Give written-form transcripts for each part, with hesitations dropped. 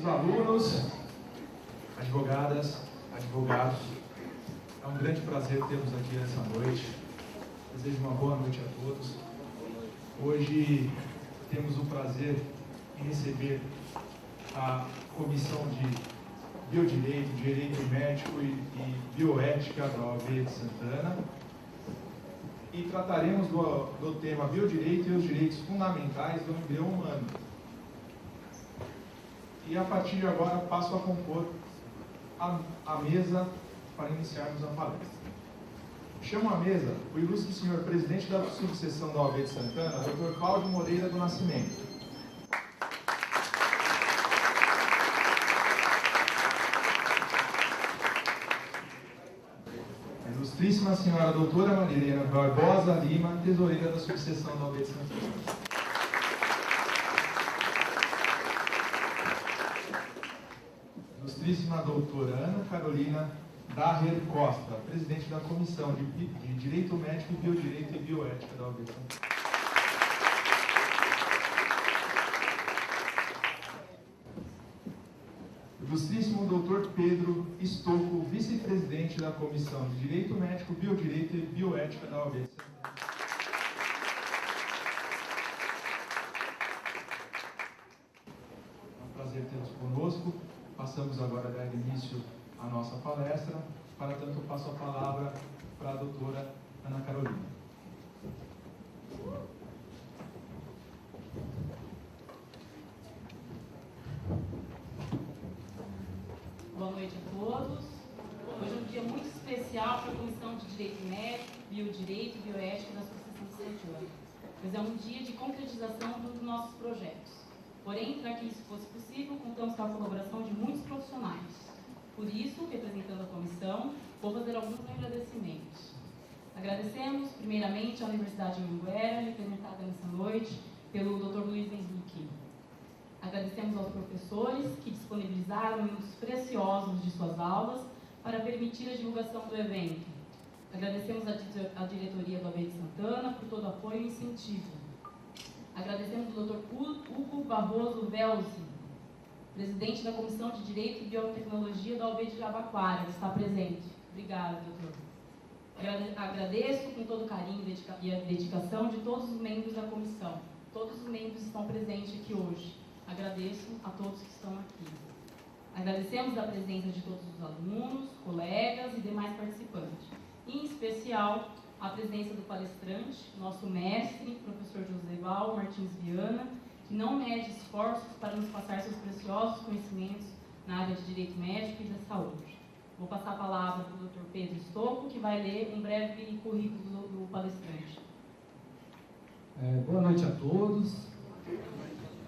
Queridos alunos, advogadas, advogados, é um grande prazer termos aqui essa noite. Desejo uma boa noite a todos. Hoje temos o prazer em receber a Comissão de Biodireito, Direito Médico e Bioética da OAB de Santana e trataremos do tema Biodireito e os direitos fundamentais do embrião humano. E a partir de agora passo a compor a mesa para iniciarmos a palestra. Chamo à mesa o ilustre senhor presidente da subseção da OAB de Santana, Dr. Cláudio Moreira do Nascimento. A ilustríssima senhora doutora Marilena Barbosa Lima, tesoureira da subseção da OAB de Santana. Ilustríssima doutora Ana Carolina Daher Costa, presidente da Comissão de Direito Médico, Biodireito e Bioética da OAB de Santana. Ilustríssimo doutor Pedro Estocco, vice-presidente da Comissão de Direito Médico, Biodireito e Bioética da OAB de Santana. É um prazer tê-los conosco. Passamos agora a dar início à nossa palestra. Para tanto, eu passo a palavra para a doutora Ana Carolina. Boa noite a todos. Hoje é um dia muito especial para a Comissão de Direito Médico, Biodireito e Bioética da Subseção de Santana, pois é um dia de concretização dos nossos projetos. Porém, para que isso fosse possível, contamos com a colaboração de muitos profissionais. Por isso, representando a comissão, vou fazer alguns agradecimentos. Agradecemos, primeiramente, à Universidade de Anhanguera, representada nessa noite pelo Dr. Luiz Henrique. Agradecemos aos professores que disponibilizaram minutos preciosos de suas aulas para permitir a divulgação do evento. Agradecemos à diretoria do OAB de Santana por todo o apoio e incentivo. Agradecemos ao Dr. Hugo Barroso Velzi, presidente da Comissão de Direito e Biotecnologia da OAB de Jabaquara, que está presente. Obrigada, doutor. Agradeço com todo o carinho e a dedicação de todos os membros da comissão. Todos os membros estão presentes aqui hoje. Agradeço a todos que estão aqui. Agradecemos a presença de todos os alunos, colegas e demais participantes. Em especial, a presença do palestrante, nosso mestre, professor Joseval Martins Viana, que não mede esforços para nos passar seus preciosos conhecimentos na área de Direito Médico e da Saúde. Vou passar a palavra para o Dr. Pedro Estocco, que vai ler um breve currículo do palestrante. Boa noite a todos.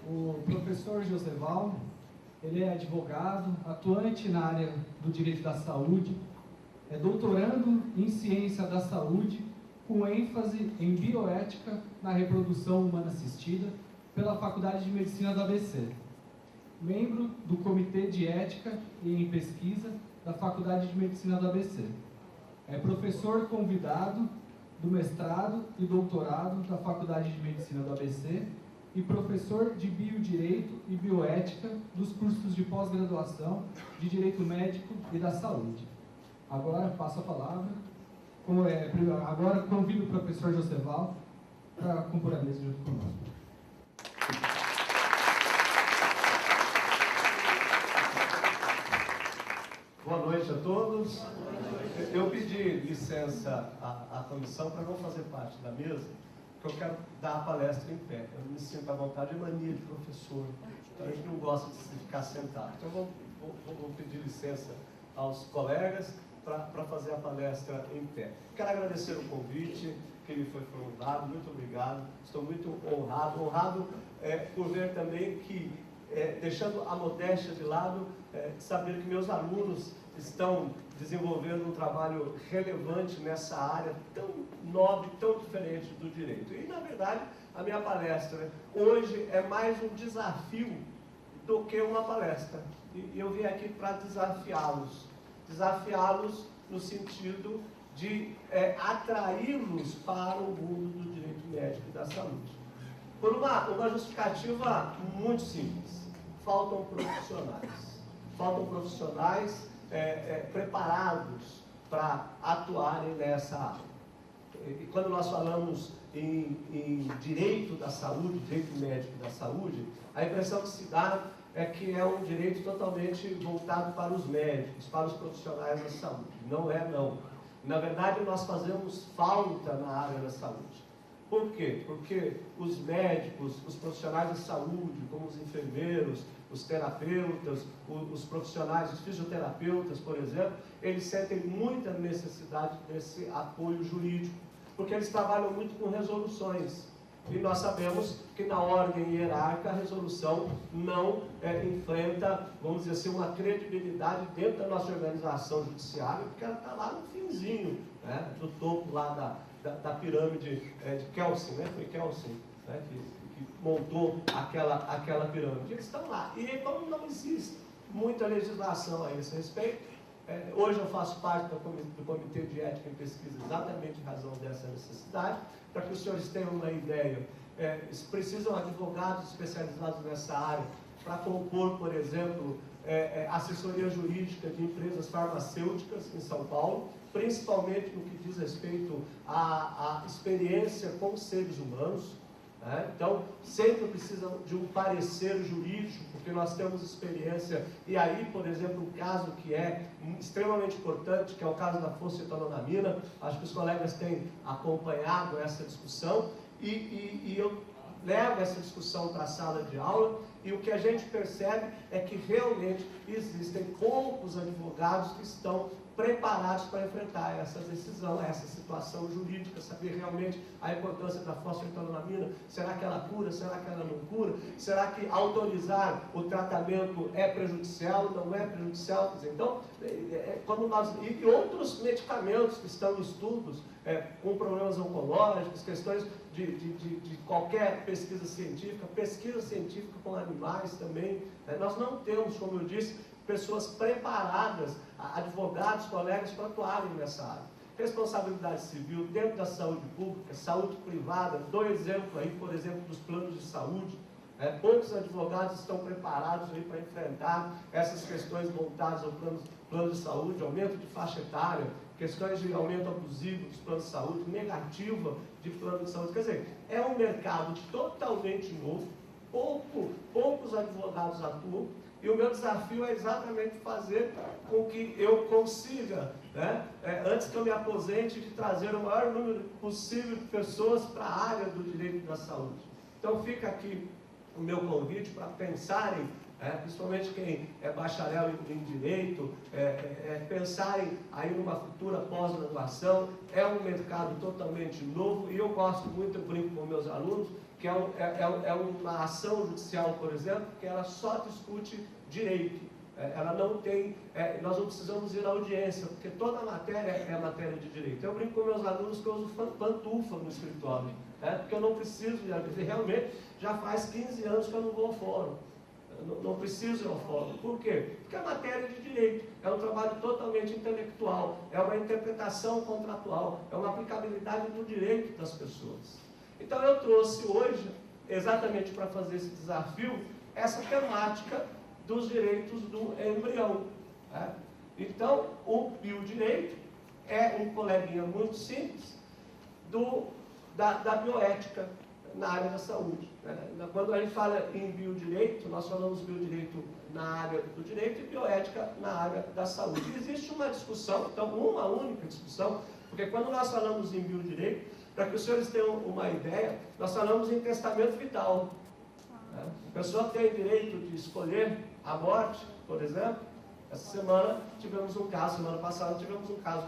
O professor Joseval, ele é advogado, atuante na área do Direito da Saúde, é doutorando em Ciência da Saúde, com ênfase em Bioética na Reprodução Humana Assistida, pela Faculdade de Medicina da ABC. Membro do Comitê de Ética e em Pesquisa da Faculdade de Medicina da ABC. É professor convidado do mestrado e doutorado da Faculdade de Medicina do ABC e professor de Biodireito e Bioética dos cursos de pós-graduação de Direito Médico e da Saúde. Agora passo a palavra. Agora convido o professor Joseval para compor a mesa junto conosco. Boa noite a todos. Eu pedi licença à comissão para não fazer parte da mesa, porque eu quero dar a palestra em pé. Eu me sinto à vontade, é mania de professor, então a gente não gosta de ficar sentado. Então vou pedir licença aos colegas para fazer a palestra em pé. Quero agradecer o convite que me foi formulado, muito obrigado. Estou muito honrado por ver também que, deixando a modéstia de lado, saber que meus alunos estão desenvolvendo um trabalho relevante nessa área tão nobre, tão diferente do direito. E, na verdade, a minha palestra hoje é mais um desafio do que uma palestra. E eu vim aqui para desafiá-los no sentido de atraí-los para o mundo do direito médico e da saúde. Por uma justificativa muito simples. faltam profissionais. Faltam profissionais preparados para atuarem nessa área. E quando nós falamos em direito da saúde, direito médico da saúde, a impressão que se dá é que é um direito totalmente voltado para os médicos, para os profissionais da saúde. Não é, não. Na verdade, nós fazemos falta na área da saúde. Por quê? Porque os médicos, os profissionais da saúde, como os enfermeiros, os terapeutas, os profissionais, os fisioterapeutas, por exemplo, eles sentem muita necessidade desse apoio jurídico, porque eles trabalham muito com resoluções. E nós sabemos que na ordem hierárquica a resolução não enfrenta, vamos dizer assim, uma credibilidade dentro da nossa organização judiciária, porque ela está lá no finzinho, né, do topo lá da pirâmide de Kelsen, né? Foi Kelsen, né, que montou aquela pirâmide. Eles estão lá. E como não existe muita legislação a esse respeito, hoje eu faço parte do Comitê de Ética em Pesquisa exatamente em razão dessa necessidade. Para que os senhores tenham uma ideia, precisam advogados especializados nessa área para compor, por exemplo, assessoria jurídica de empresas farmacêuticas em São Paulo, principalmente no que diz respeito à experiência com seres humanos. Então, sempre precisam de um parecer jurídico, porque nós temos experiência, e aí, por exemplo, um caso que é extremamente importante, que é o caso da fosfetanolamina, acho que os colegas têm acompanhado essa discussão, e eu levo essa discussão para a sala de aula, e o que a gente percebe é que realmente existem poucos advogados que estão preparados para enfrentar essa decisão, essa situação jurídica, saber realmente a importância da fosfetanolamina, será que ela cura, será que ela não cura, será que autorizar o tratamento é prejudicial, não é prejudicial, quer dizer, então, quando nós, e outros medicamentos que estão em estudos, com problemas oncológicos, questões de qualquer pesquisa científica com animais também, nós não temos, como eu disse, pessoas preparadas, advogados, colegas para atuarem nessa área. Responsabilidade civil dentro da saúde pública, saúde privada, dou exemplo aí, por exemplo, dos planos de saúde. Poucos advogados estão preparados aí para enfrentar essas questões voltadas ao plano de saúde, aumento de faixa etária, questões de aumento abusivo dos planos de saúde, negativa de plano de saúde. Quer dizer, é um mercado totalmente novo, poucos advogados atuam, e o meu desafio é exatamente fazer com que eu consiga, antes que eu me aposente, de trazer o maior número possível de pessoas para a área do direito da saúde. Então fica aqui o meu convite para pensarem, principalmente quem é bacharel em direito, pensarem aí numa futura pós-graduação. É um mercado totalmente novo e eu gosto muito, eu brinco com meus alunos, que é uma ação judicial, por exemplo, que ela só discute direito. Ela não tem, nós não precisamos ir à audiência, porque toda a matéria é matéria de direito. Eu brinco com meus alunos que eu uso pantufa no escritório, porque eu não preciso de arbitrar. Realmente, já faz 15 anos que eu não vou ao fórum. Não preciso ir ao fórum. Por quê? Porque é matéria de direito, é um trabalho totalmente intelectual, é uma interpretação contratual, é uma aplicabilidade do direito das pessoas. Então eu trouxe hoje, exatamente para fazer esse desafio, essa temática dos direitos do embrião. Então, o biodireito é um coleguinha muito simples da bioética na área da saúde. Quando a gente fala em biodireito, nós falamos biodireito na área do direito e bioética na área da saúde. Existe uma discussão, então uma única discussão, porque quando nós falamos em biodireito, para que os senhores tenham uma ideia, nós falamos em testamento vital. A pessoa tem direito de escolher a morte, por exemplo. Essa semana tivemos um caso, semana passada tivemos um caso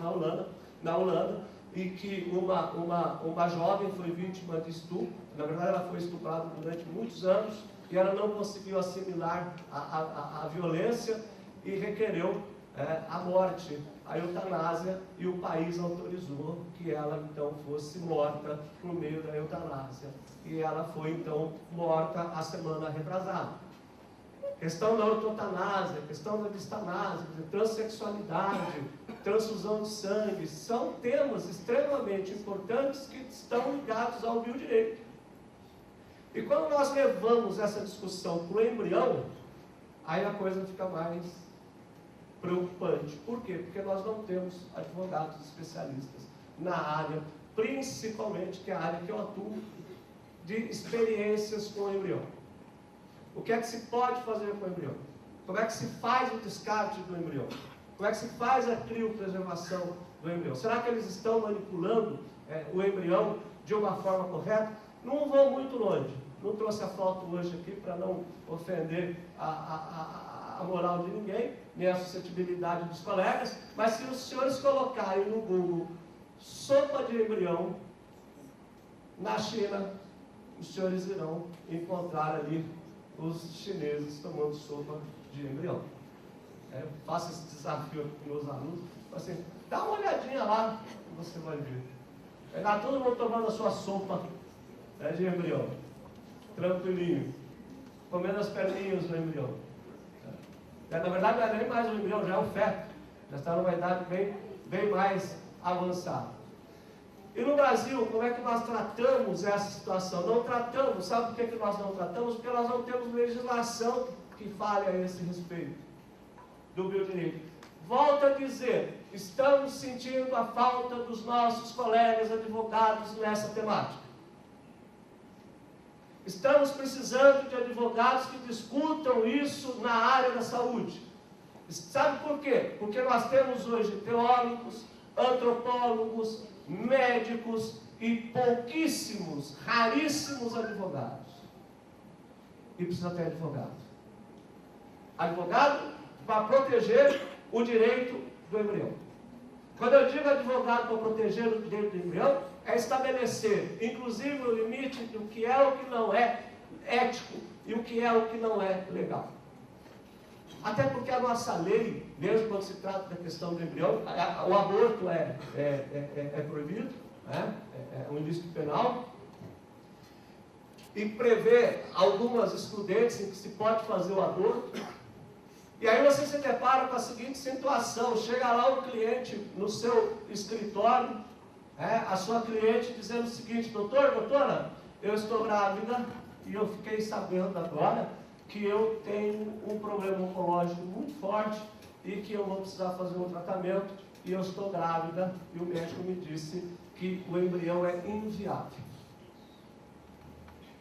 na Holanda, em que uma jovem foi vítima de estupro. Na verdade, ela foi estuprada durante muitos anos e ela não conseguiu assimilar a violência e requereu a morte, a eutanásia, e o país autorizou que ela então fosse morta por meio da eutanásia. E ela foi então morta a semana retrasada. Questão da eutanásia, questão da distanásia, transexualidade, transfusão de sangue, são temas extremamente importantes que estão ligados ao biodireito. E quando nós levamos essa discussão para o embrião, aí a coisa fica mais preocupante. Por quê? Porque nós não temos advogados especialistas na área, principalmente, que é a área que eu atuo, de experiências com o embrião. O que é que se pode fazer com o embrião? Como é que se faz o descarte do embrião? Como é que se faz a criopreservação do embrião? Será que eles estão manipulando o embrião de uma forma correta? Não vou muito longe. Não trouxe a foto hoje aqui para não ofender a moral de ninguém, nem a suscetibilidade dos colegas, mas se os senhores colocarem no Google sopa de embrião na China, os senhores irão encontrar ali os chineses tomando sopa de embrião. Faço esse desafio aqui com meus alunos, assim, dá uma olhadinha lá, que você vai ver. Está todo mundo tomando a sua sopa de embrião, tranquilinho, comendo as perninhas do embrião. Na verdade, não é nem mais o embrião, já é o feto, já está numa idade bem mais avançada. E no Brasil, como é que nós tratamos essa situação? Não tratamos, sabe por que nós não tratamos? Porque nós não temos legislação que fale a esse respeito do biodireito. Volto a dizer, estamos sentindo a falta dos nossos colegas advogados nessa temática. Estamos precisando de advogados que discutam isso na área da saúde. Sabe por quê? Porque nós temos hoje teólogos, antropólogos, médicos e pouquíssimos, raríssimos advogados. E precisa ter advogado. Advogado para proteger o direito do embrião. Quando eu digo advogado para proteger o direito do embrião, é estabelecer, inclusive, o limite do que é o que não é ético e o que é o que não é legal. Até porque a nossa lei, mesmo quando se trata da questão do embrião, o aborto é proibido, né? É um ilícito penal, e prevê algumas excludentes em que se pode fazer o aborto. E aí você se depara com a seguinte situação: chega lá o cliente no seu escritório, a sua cliente dizendo o seguinte: doutora, eu estou grávida e eu fiquei sabendo agora que eu tenho um problema oncológico muito forte e que eu vou precisar fazer um tratamento e eu estou grávida e o médico me disse que o embrião é inviável.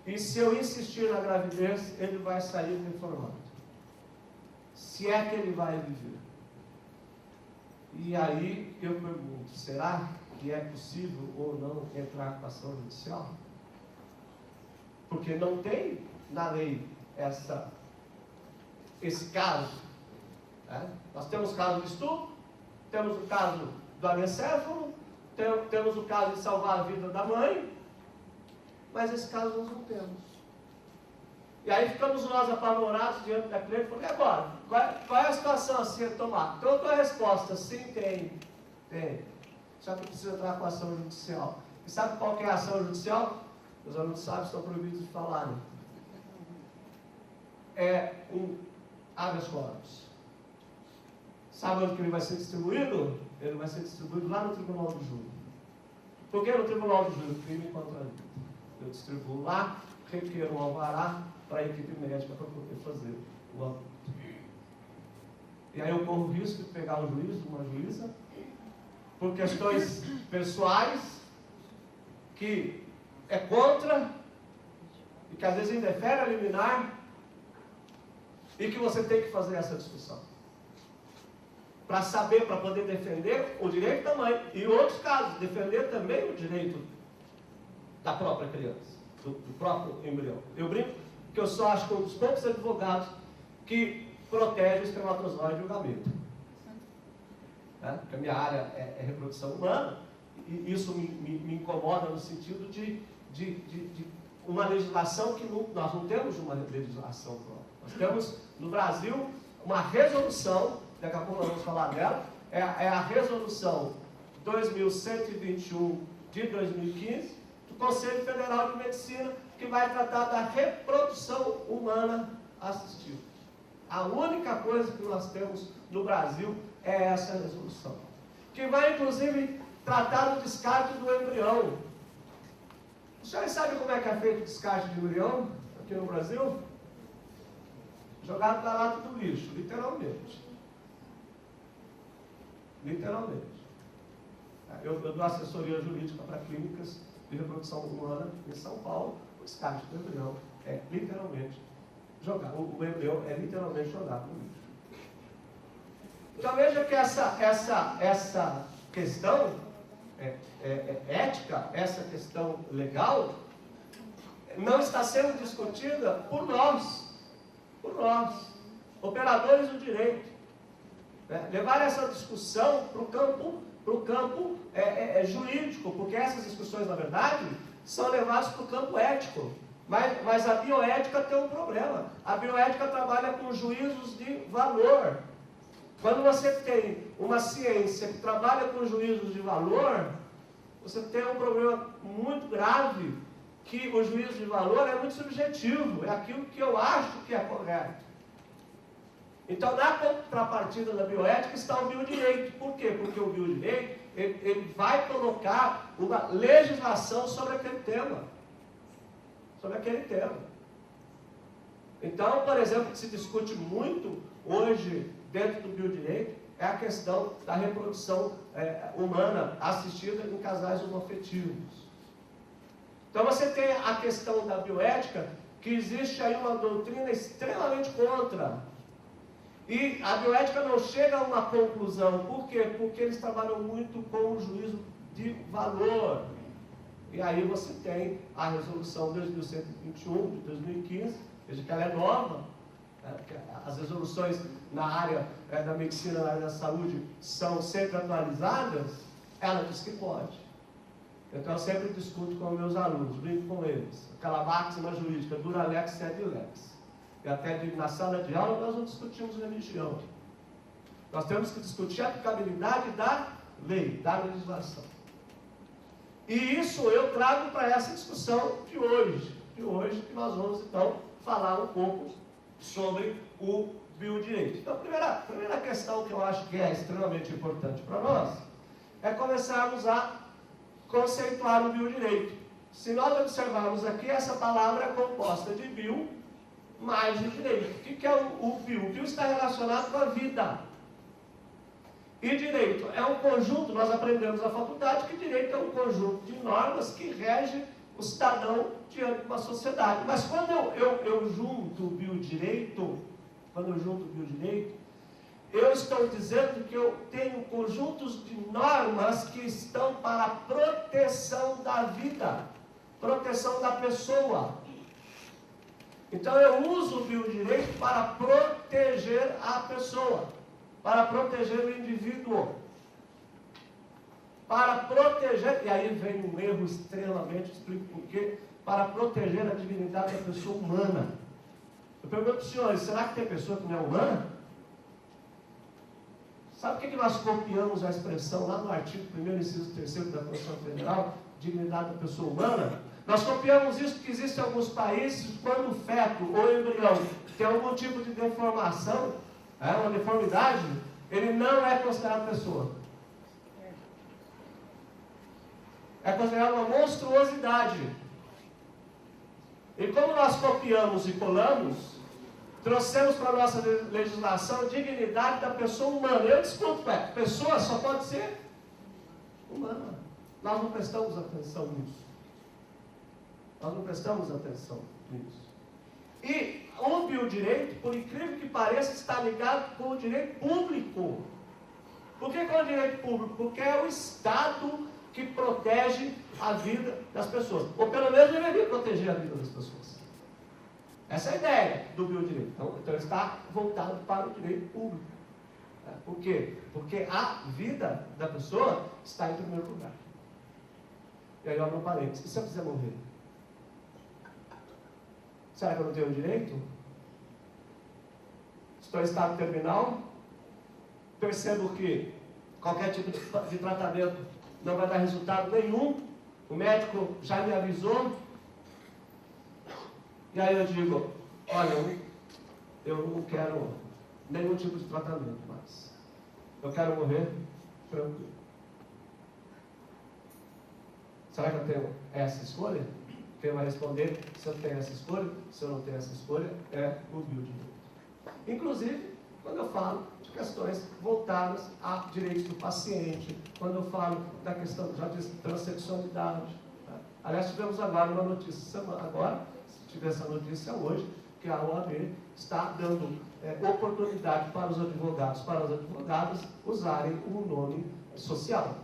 E se eu insistir na gravidez, ele vai sair reformado. Se é que ele vai viver. E aí eu pergunto, será que é possível ou não entrar com ação judicial? Porque não tem na lei esse caso. Nós temos o caso do estupro, temos o caso do anencéfalo, temos o caso de salvar a vida da mãe, mas esse caso nós não temos. E aí ficamos nós apavorados diante da cliente, porque agora, qual é a situação a ser tomada? Então, qual é a resposta? Sim, tem. Só que precisa entrar com ação judicial. E sabe qual que é a ação judicial? Os alunos sabem, estão proibidos de falarem. É um habeas corpus. Sabe onde que ele vai ser distribuído? Ele vai ser distribuído lá no Tribunal do Júri. Por que no Tribunal do Júri? Crime contra a vida. Eu distribuo lá, requeiro um alvará para a equipe médica para poder fazer o aborto. E aí eu corro o risco de pegar um juiz, uma juíza, por questões pessoais, que é contra, e que às vezes indefere a liminar, e que você tem que fazer essa discussão. Para saber, para poder defender o direito da mãe, e em outros casos, defender também o direito da própria criança, do próprio embrião. Eu brinco que eu só acho que um dos poucos advogados que protege o espermatozoide e o gameta. Porque a minha área é reprodução humana, e isso me incomoda no sentido de uma legislação que nós não temos uma legislação própria. Nós temos no Brasil uma resolução, daqui a pouco nós vamos falar dela, é a resolução 2121 de 2015, do Conselho Federal de Medicina, que vai tratar da reprodução humana assistida. A única coisa que nós temos no Brasil é essa resolução, que vai inclusive tratar do descarte do embrião. Os senhores sabem como é que é feito o descarte de embrião aqui no Brasil? jogado na lata do lixo, literalmente. Literalmente. Eu dou assessoria jurídica para clínicas de reprodução humana em São Paulo. O estágio do embrião é literalmente jogado. O embrião é literalmente jogado no lixo. Então veja que essa questão ética, essa questão legal, não está sendo discutida por nós, operadores do direito. Levar essa discussão para o campo jurídico, porque essas discussões, na verdade, são levadas para o campo ético. Mas a bioética tem um problema. A bioética trabalha com juízos de valor. Quando você tem uma ciência que trabalha com juízos de valor, você tem um problema muito grave, que o juízo de valor é muito subjetivo, é aquilo que eu acho que é correto. Então, na contrapartida da bioética está o biodireito. Por quê? Porque o biodireito ele vai colocar uma legislação sobre aquele tema. Então, por exemplo, o que se discute muito hoje dentro do biodireito é a questão da reprodução humana assistida em casais homoafetivos. Então você tem a questão da bioética, que existe aí uma doutrina extremamente contra. E a bioética não chega a uma conclusão. Por quê? Porque eles trabalham muito com o juízo de valor. E aí você tem a resolução 2121 de 2015, veja que ela é nova. As resoluções na área da medicina, na área da saúde, são sempre atualizadas. Ela diz que pode. Então eu sempre discuto com meus alunos, brinco com eles. Aquela máxima jurídica, dura lex sed lex. E até digo, na sala de aula nós não discutimos religião. Nós temos que discutir a aplicabilidade da lei, da legislação. E isso eu trago para essa discussão de hoje. Que nós vamos então falar um pouco sobre o biodireito. Então, a primeira questão que eu acho que é extremamente importante para nós é começarmos a conceituar o biodireito. Se nós observarmos aqui, essa palavra é composta de bio mais de direito. O que é o bio? O bio está relacionado com a vida. E direito é um conjunto, nós aprendemos na faculdade que direito é um conjunto de normas que rege o cidadão diante de uma sociedade. Mas quando eu junto o biodireito, eu estou dizendo que eu tenho conjuntos de normas que estão para a proteção da vida, proteção da pessoa. Então eu uso o biodireito para proteger a pessoa, para proteger o indivíduo, para proteger, e aí vem um erro extremamente, explico por quê, para proteger a dignidade da pessoa humana. Eu pergunto para os senhores, será que tem pessoa que não é humana? Sabe por que nós copiamos a expressão lá no artigo 1º, inciso 3º da Constituição Federal, dignidade da pessoa humana? Nós copiamos isso porque existem alguns países, quando o feto ou o embrião tem algum tipo de deformação, uma deformidade, ele não é considerado pessoa. É considerado uma monstruosidade. E como nós copiamos e colamos, trouxemos para a nossa legislação a dignidade da pessoa humana. Eu discuto, pessoa só pode ser humana. Nós não prestamos atenção nisso. E o biodireito, por incrível que pareça, está ligado com o direito público. Por que com o direito público? Porque é o Estado que protege a vida das pessoas. Ou pelo menos deveria proteger a vida das pessoas. Essa é a ideia do biodireito. Então ele está voltado para o direito público. Por quê? Porque a vida da pessoa está em primeiro lugar. E aí eu abro um parênteses. E se eu quiser morrer? Será que eu não tenho direito? Estou em estado terminal. Percebo que qualquer tipo de tratamento não vai dar resultado nenhum. O médico já me avisou. E aí eu digo, olha, eu não quero nenhum tipo de tratamento mais. Eu quero morrer tranquilo. Será que eu tenho essa escolha? Quem vai responder se eu tenho essa escolha, se eu não tenho essa escolha, é o biodireito. Inclusive, quando eu falo de questões voltadas a direitos do paciente, quando eu falo da questão, já disse, transexualidade. Tá? Aliás, tivemos agora uma notícia, agora, se tiver essa notícia hoje, que a OAB está dando oportunidade para os advogados, para as advogadas usarem o nome social,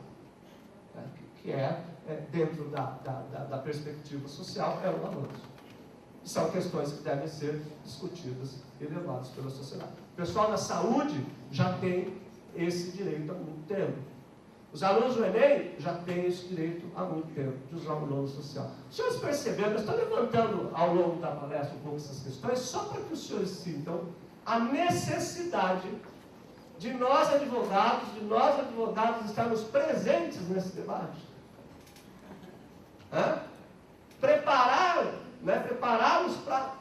né? que é, dentro da perspectiva social, é um avanço. São questões que devem ser discutidas e levadas pela sociedade. O pessoal da saúde já tem esse direito há muito tempo. Os alunos do Enem já têm esse direito há muito tempo, de usar o nome social. Os senhores perceberam, eu estou levantando ao longo da palestra um pouco essas questões, só para que os senhores sintam a necessidade de nós advogados, estarmos presentes nesse debate. Prepará-los para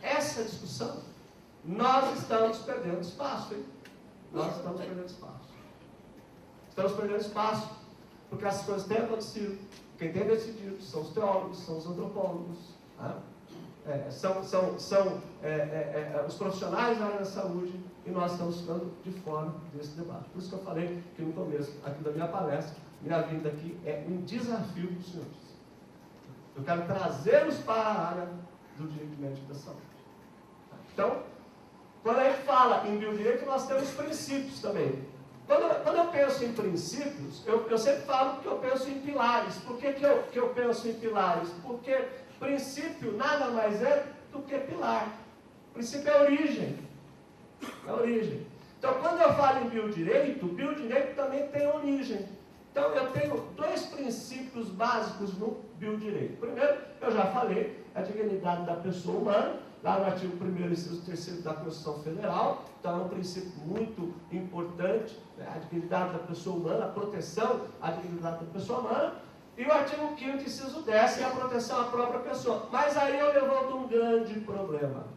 essa discussão. Nós estamos perdendo espaço, hein? Nós estamos perdendo espaço. Estamos perdendo espaço, porque essas coisas têm acontecido. Quem tem decidido são os teólogos, são os antropólogos, são os profissionais da área da saúde, e nós estamos ficando de fora desse debate. Por isso que eu falei que no começo aqui da minha palestra, minha vinda aqui é um desafio para os senhores. Eu quero trazê-los para a área do direito médico da saúde. Então, quando a gente fala em biodireito, nós temos princípios também. Quando eu penso em princípios, eu sempre falo que eu penso em pilares. Por que eu penso em pilares? Porque princípio nada mais é do que pilar. Princípio é origem. É origem. Então, quando eu falo em biodireito também tem origem. Então, eu tenho dois princípios básicos no biodireito. Primeiro, eu já falei, a dignidade da pessoa humana, lá no artigo 1º, inciso 3º da Constituição Federal. Então, é um princípio muito importante, né? A dignidade da pessoa humana, a proteção à dignidade da pessoa humana. E o artigo 5º, inciso 10, é a proteção à própria pessoa. Mas aí eu levanto um grande problema.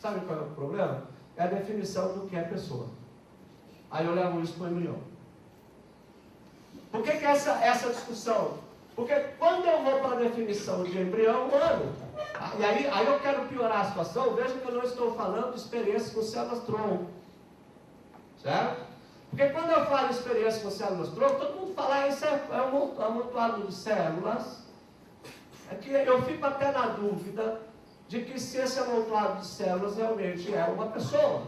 Sabe qual é o problema? É a definição do que é pessoa. Aí eu levo isso para o embrião. Por que essa discussão? Porque quando eu vou para a definição de embrião humano, e aí eu quero piorar a situação, veja que eu não estou falando de experiência com células-tronco. Certo? Porque quando eu falo de experiência com células-tronco, todo mundo fala, isso é um amontoado de células. É que eu fico até na dúvida de que se esse amontoado de células realmente é uma pessoa.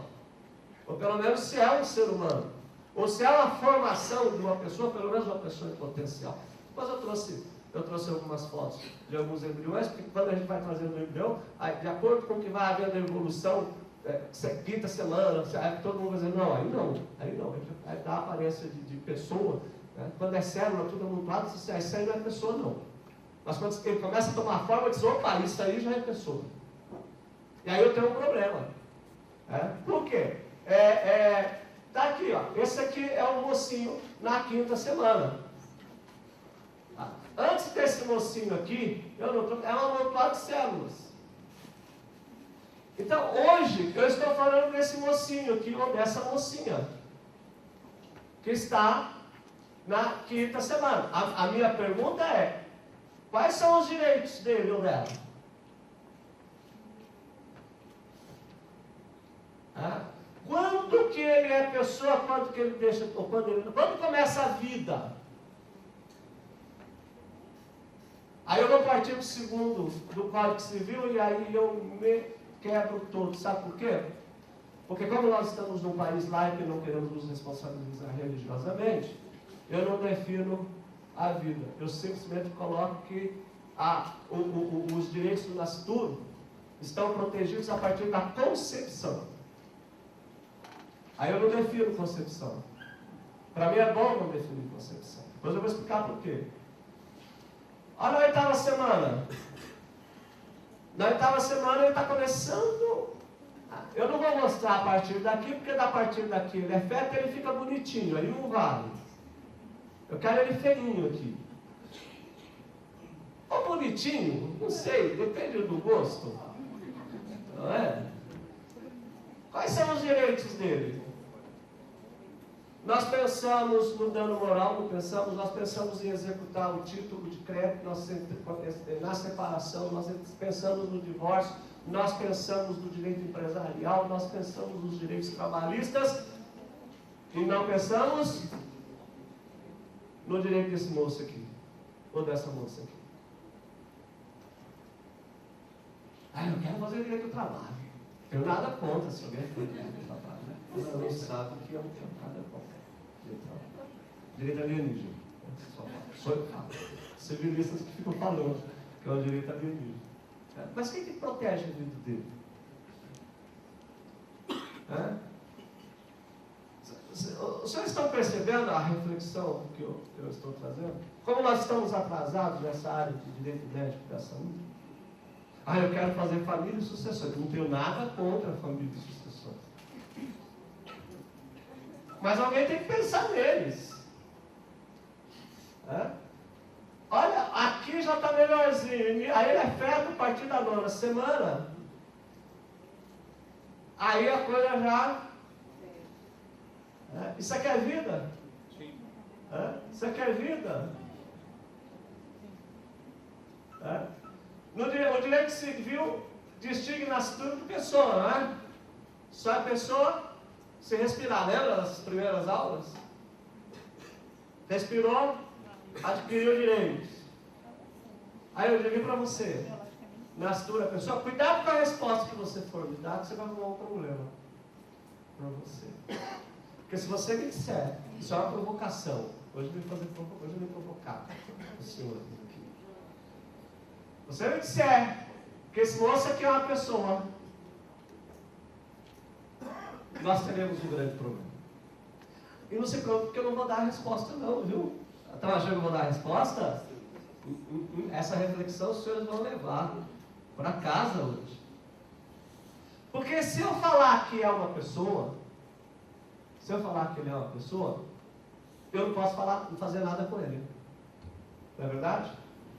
Ou pelo menos se é um ser humano. Ou se é uma formação de uma pessoa, pelo menos uma pessoa em potencial. Mas eu trouxe algumas fotos de alguns embriões, porque quando a gente vai trazendo o embrião, de acordo com o que vai havendo a evolução, quinta semana, todo mundo vai dizer, não, aí dá a aparência de pessoa, né? Quando é célula, tudo amontoado, isso aí não é pessoa, não. Mas quando ele começa a tomar forma, diz, opa, isso aí já é pessoa. E aí eu tenho um problema. Por quê? Está aqui, ó. Esse aqui é o mocinho na quinta semana. Antes desse mocinho aqui, é um amontoado de células. Então, hoje, eu estou falando desse mocinho aqui, ou dessa mocinha, que está na quinta semana. A minha pergunta é, quais são os direitos dele ou dela? Quando que ele é pessoa, quando que ele deixa, ou quando começa a vida? Aí eu vou partir para o 2º do Código Civil e aí eu me quebro todo. Sabe por quê? Porque como nós estamos num país laico e não queremos nos responsabilizar religiosamente, eu não defino a vida. Eu simplesmente coloco que os direitos do nascituro estão protegidos a partir da concepção. Aí eu não defino concepção. Para mim é bom não definir concepção. Depois eu vou explicar por quê. Olha a 8ª semana. Na 8ª semana ele está começando. Eu não vou mostrar a partir daqui, porque da partir daqui ele é feto e ele fica bonitinho, aí não vale. Eu quero ele feinho aqui. Ou bonitinho, não sei, depende do gosto. Não é? Quais são os direitos dele? Nós pensamos no dano moral, nós pensamos em executar o título de crédito, na separação, nós pensamos no divórcio, nós pensamos no direito empresarial, nós pensamos nos direitos trabalhistas e não pensamos no direito desse moço aqui, ou dessa moça aqui. Eu quero fazer direito do trabalho. Eu tenho nada contra se alguém for direito do trabalho. Né? Ela não sabe que eu não tenho nada contra direito do trabalho. Direito alienígena. Só eu falo. Civilistas que ficam falando que é o direito alienígena. Mas quem que protege a vida dele? Os senhores estão percebendo a reflexão que eu estou trazendo? Como nós estamos atrasados nessa área de direito médico da saúde? Eu quero fazer família e sucessões. Eu não tenho nada contra a família e sucessões. Mas alguém tem que pensar neles. Olha, aqui já está melhorzinho. Aí ele é feto a partir da 9ª semana. Aí a coisa já... Isso aqui é vida? Sim. Isso aqui é vida? O direito civil distingue nascituro de pessoa, não é? Só a pessoa se respirar. Lembra das primeiras aulas? Respirou, adquiriu direitos. Aí eu digo para você, nascituro é pessoa, cuidado com a resposta que você for me dar, que você vai arrumar um problema para você. Porque se você me disser, isso é uma provocação, hoje eu vou provocar os senhores aqui. Você me disser que esse moço aqui é uma pessoa, nós teremos um grande problema. E não se preocupe porque eu não vou dar a resposta não, viu? Estão achando que eu vou dar a resposta? Essa reflexão os senhores vão levar para casa hoje. Porque se eu falar que é uma pessoa, se eu falar que ele é uma pessoa, eu não posso fazer nada com ele. Não é verdade?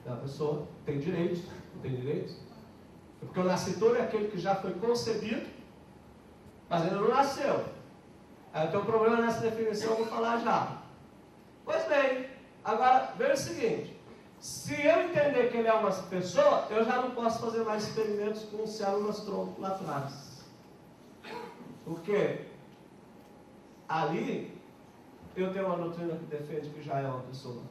É uma pessoa, tem direitos, não tem direitos? Porque o nascituro é aquele que já foi concebido, mas ainda não nasceu. Aí eu tenho um problema nessa definição, eu vou falar já. Pois bem, agora veja o seguinte, se eu entender que ele é uma pessoa, eu já não posso fazer mais experimentos com células tronco lá atrás. Por quê? Ali, eu tenho uma doutrina que defende que já é uma pessoa.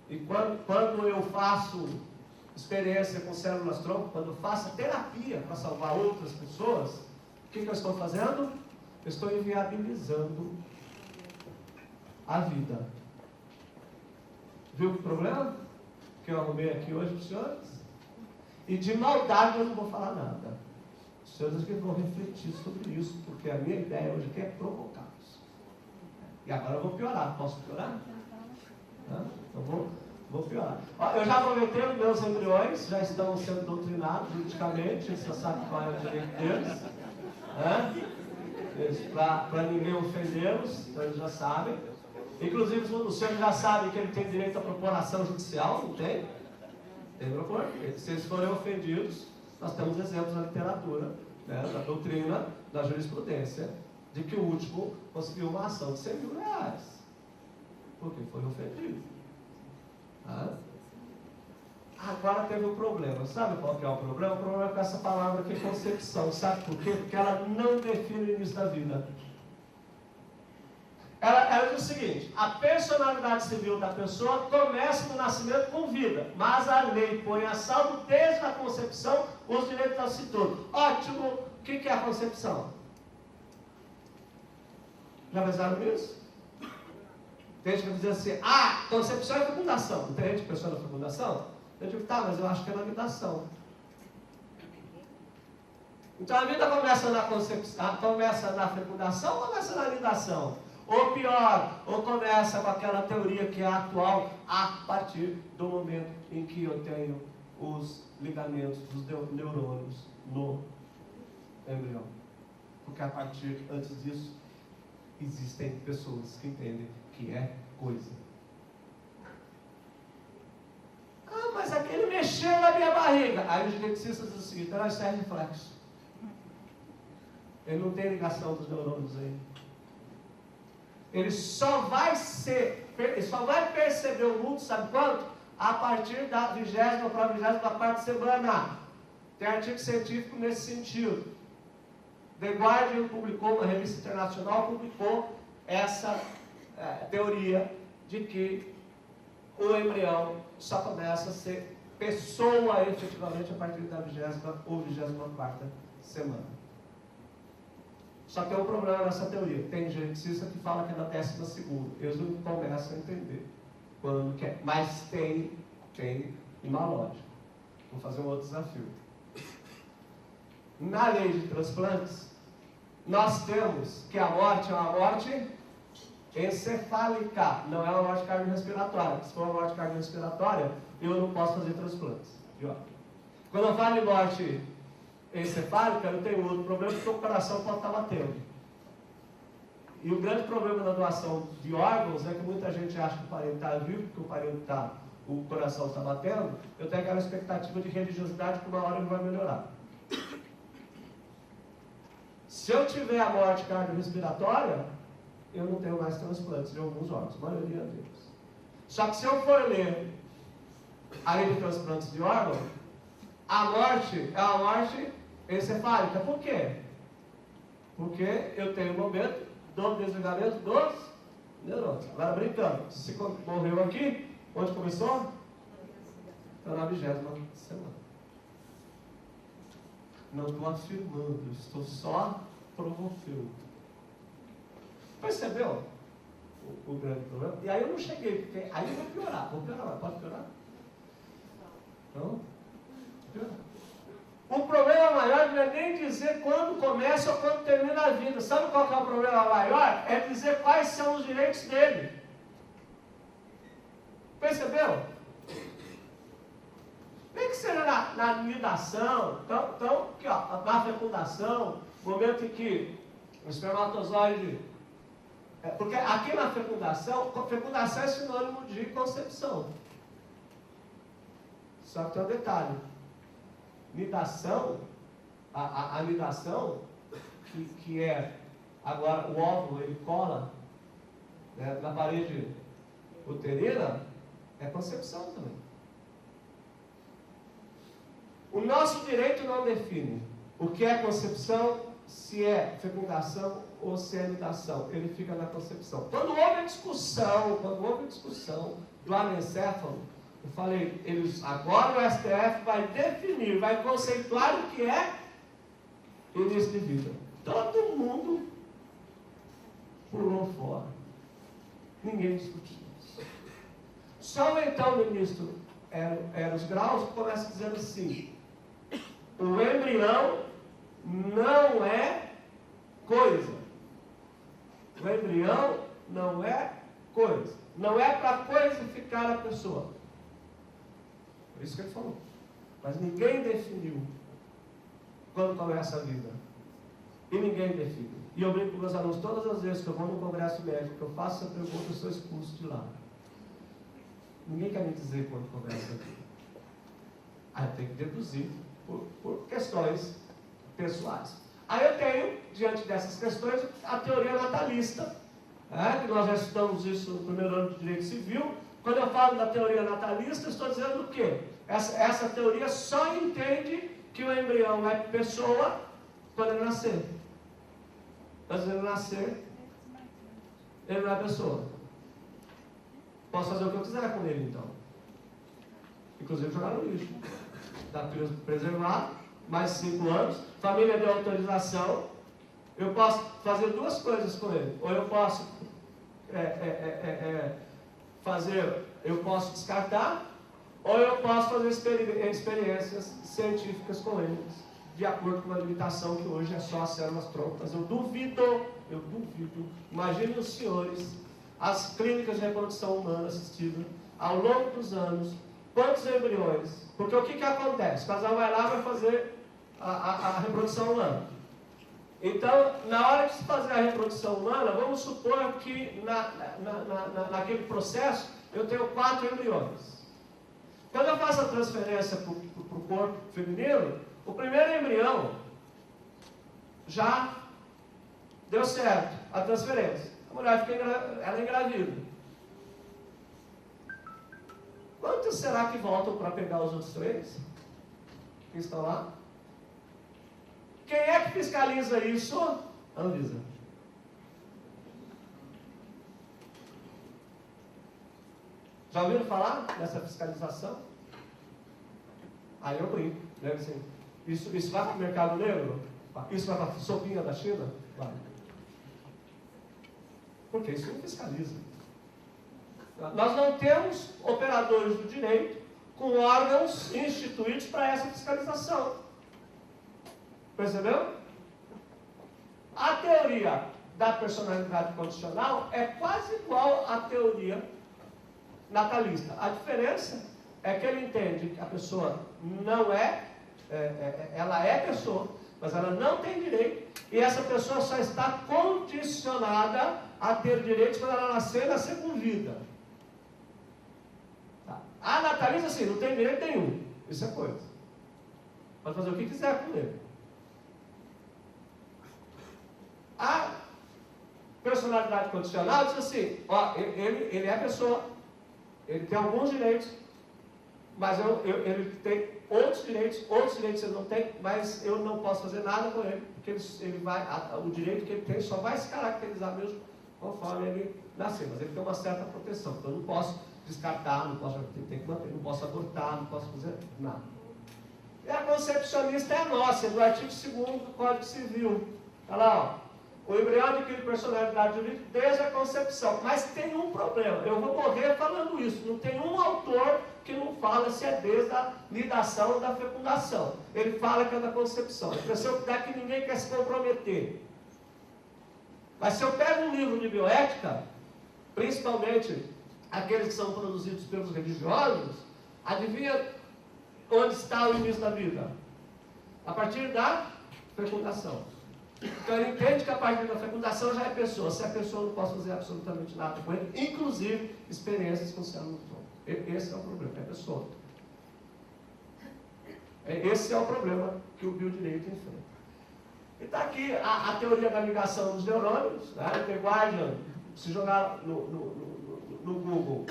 E quando eu faço experiência com células tronco, quando eu faço terapia para salvar outras pessoas, o que eu estou fazendo? Eu estou inviabilizando a vida. Viu o problema que eu arrumei aqui hoje para os senhores? E de maldade eu não vou falar nada. Os senhores aqui vão refletir sobre isso, porque a minha ideia hoje aqui é provocá-los. E agora eu vou piorar. Posso piorar? Então vou piorar. Eu já aproveitei os meus embriões, já estão sendo doutrinados juridicamente, você sabe qual é o direito deles. Para ninguém ofendê-los, então eles já sabem. Inclusive, o senhor já sabe que ele tem direito à procuração judicial, não tem? Tem procura. Se eles forem ofendidos, nós temos exemplos na literatura, né, da doutrina, da jurisprudência, de que o último conseguiu uma ação de R$100 mil, porque foi ofendido. Agora teve um problema. Sabe qual que é o problema? O problema é com essa palavra aqui, concepção. Sabe por quê? Porque ela não define o início da vida. Ela diz o seguinte: a personalidade civil da pessoa começa no nascimento com vida, mas a lei põe a salvo desde a concepção os direitos do nascituro. Ótimo! O que é a concepção? Já pensaram nisso? Tem gente que diz assim: concepção é fecundação. Não tem gente que pensa na fecundação? Eu digo, mas eu acho que é na nidação. Então a vida começa na concepção, começa na fecundação ou começa na nidação? Ou pior, ou começa com aquela teoria que é atual a partir do momento em que eu tenho os ligamentos dos neurônios no embrião. Porque a partir, antes disso, existem pessoas que entendem que é coisa. Mas aquele mexeu na minha barriga. Aí os geneticistas dizem o seguinte: isso é reflexo. Ele não tem ligação dos neurônios aí. Ele só vai perceber o mundo, sabe quanto? A partir da 20ª para a 24ª semana. Tem artigo científico nesse sentido. The Guardian publicou, uma revista internacional, publicou essa teoria de que o embrião só começa a ser pessoa efetivamente a partir da 20ª ou 24ª semana. Só que tem um problema nessa teoria. Tem geneticista que fala que é na 12ª. Eles não começam a entender quando quer. Mas tem uma lógica. Vou fazer um outro desafio. Na lei de transplantes, nós temos que a morte é uma morte encefálica, não é uma morte cardiorrespiratória. Se for uma morte cardiorrespiratória, eu não posso fazer transplantes. Quando eu falo de morte encefálica, eu tenho outro problema, porque o coração pode estar batendo. E o grande problema da doação de órgãos é que muita gente acha que o parente está vivo, porque o coração está batendo. Eu tenho aquela expectativa de religiosidade que uma hora ele vai melhorar. Se eu tiver a morte cardiorrespiratória, eu não tenho mais transplantes de alguns órgãos, a maioria deles. Só que se eu for ler a lei de transplantes de órgãos, a morte é uma morte encefálica. Por quê? Porque eu tenho um momento do desligamento dos neurônios. Agora brincando, se morreu aqui, onde começou? Está na 20ª semana. Não estou afirmando, estou só provocando. Percebeu o grande problema? E aí eu não cheguei, porque aí eu vou piorar. Pode piorar? Não? Piorar. O problema maior não é nem dizer quando começa ou quando termina a vida. Sabe qual que é o problema maior? É dizer quais são os direitos dele. Percebeu? Nem que seja na nidação, então aqui, ó, na fecundação, momento em que o espermatozoide... porque aqui na fecundação é sinônimo de concepção. Só que tem um detalhe. Nidação, a nidação, que é, agora o óvulo, ele cola, né, na parede uterina, é concepção também. O nosso direito não define o que é concepção, se é fecundação ou se é nidação. Ele fica na concepção. Quando houve a discussão do anencéfalo, eu falei, agora o STF vai definir, vai conceituar o que é início de vida. Todo mundo pulou fora. Ninguém discutiu isso. Só então o ministro Eros Graus começa dizendo assim: o embrião não é coisa. O embrião não é coisa. Não é para coisificar a pessoa. Por isso que ele falou. Mas ninguém definiu quando começa a vida. E ninguém define. E eu brinco com meus alunos todas as vezes que eu vou no congresso médico, que eu faço essa pergunta, eu sou expulso de lá. Ninguém quer me dizer quando começa a vida. Aí eu tenho que deduzir por questões pessoais. Aí eu tenho, diante dessas questões, a teoria natalista, que nós já estudamos isso no primeiro ano de Direito Civil. Quando eu falo da teoria natalista, eu estou dizendo o quê? Essa teoria só entende que o embrião é pessoa quando ele nascer. Mas ele nascer, ele não é pessoa. Posso fazer o que eu quiser com ele, então. Inclusive jogar no lixo. Dá para preservar, mais 5 anos. Família deu autorização. Eu posso fazer duas coisas com ele. Ou eu posso eu posso descartar, ou eu posso fazer experiências científicas com eles, de acordo com uma limitação que hoje é só as células trônicas. Eu duvido. Imaginem os senhores, as clínicas de reprodução humana assistidas, ao longo dos anos, quantos embriões? Porque o que acontece? O casal vai lá e vai fazer a reprodução humana. Então, na hora de se fazer a reprodução humana, vamos supor que naquele processo eu tenho 4 embriões. Quando eu faço a transferência para o corpo feminino, o primeiro embrião já deu certo, a transferência. A mulher ela engravida. Quantos será que voltam para pegar os outros 3 que estão lá? Quem é que fiscaliza isso? A Anvisa. Já ouviram falar dessa fiscalização? Aí eu brinco, né? Assim, isso vai para o mercado negro? Isso vai para a sopinha da China? Vai. Porque isso não fiscaliza. Nós não temos operadores do direito com órgãos instituídos para essa fiscalização. Percebeu? A teoria da personalidade condicional é quase igual à teoria natalista. A diferença é que ele entende que a pessoa não ela é pessoa, mas ela não tem direito, e essa pessoa só está condicionada a ter direitos quando ela nascer e nascer com vida. Tá. A natalista, assim, não tem direito nenhum. Isso é coisa. Pode fazer o que quiser com ele. A personalidade condicional diz assim, ó, ele é pessoa, ele tem alguns direitos, mas ele tem outros direitos ele não tem, mas eu não posso fazer nada com ele, porque o direito que ele tem só vai se caracterizar mesmo conforme ele nascer, mas ele tem uma certa proteção, então eu não posso descartar, não posso abortar, não posso fazer nada. E a concepcionista é a nossa, é do artigo 2º do Código Civil. Olha lá, ó. O embrião adquire personalidade jurídica desde a concepção. Mas tem um problema. Eu vou morrer falando isso. Não tem um autor que não fala se é desde a nidação ou da fecundação. Ele fala que é da concepção. A impressão que dá que ninguém quer se comprometer. Mas se eu pego um livro de bioética, principalmente aqueles que são produzidos pelos religiosos, adivinha onde está o início da vida? A partir da fecundação. Então ele entende que a partir da fecundação já é pessoa. Se é pessoa, eu não posso fazer absolutamente nada com ele, inclusive experiências com célula tronco. Esse é o problema, é pessoa. Esse é o problema que o biodireito enfrenta. E está aqui a teoria da ligação dos neurônios, né? The Guardian, se jogar no Google,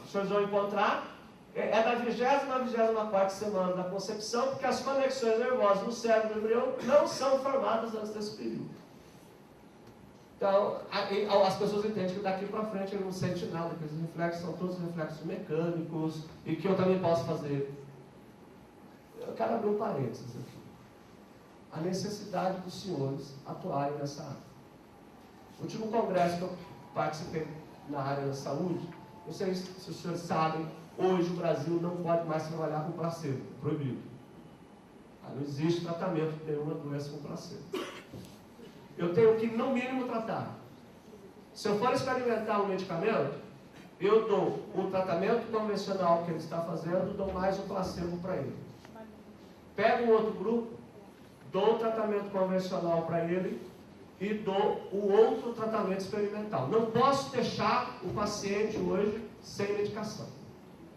vocês vão encontrar. É da 20ª semana da concepção, porque as conexões nervosas no cérebro do embrião não são formadas antes desse período. Então, as pessoas entendem que daqui para frente ele não sente nada, que esses reflexos são todos reflexos mecânicos e que eu também posso fazer. Eu quero abrir um parênteses aqui. A necessidade dos senhores atuarem nessa área. No último congresso que eu participei na área da saúde, não sei se os senhores sabem, hoje o Brasil não pode mais trabalhar com placebo, proibido. Não existe tratamento de nenhuma doença com placebo. Eu tenho que, no mínimo, tratar. Se eu for experimentar um medicamento, eu dou o tratamento convencional que ele está fazendo, dou mais o placebo para ele. Pego um outro grupo, dou o tratamento convencional para ele e dou o outro tratamento experimental. Não posso deixar o paciente hoje sem medicação.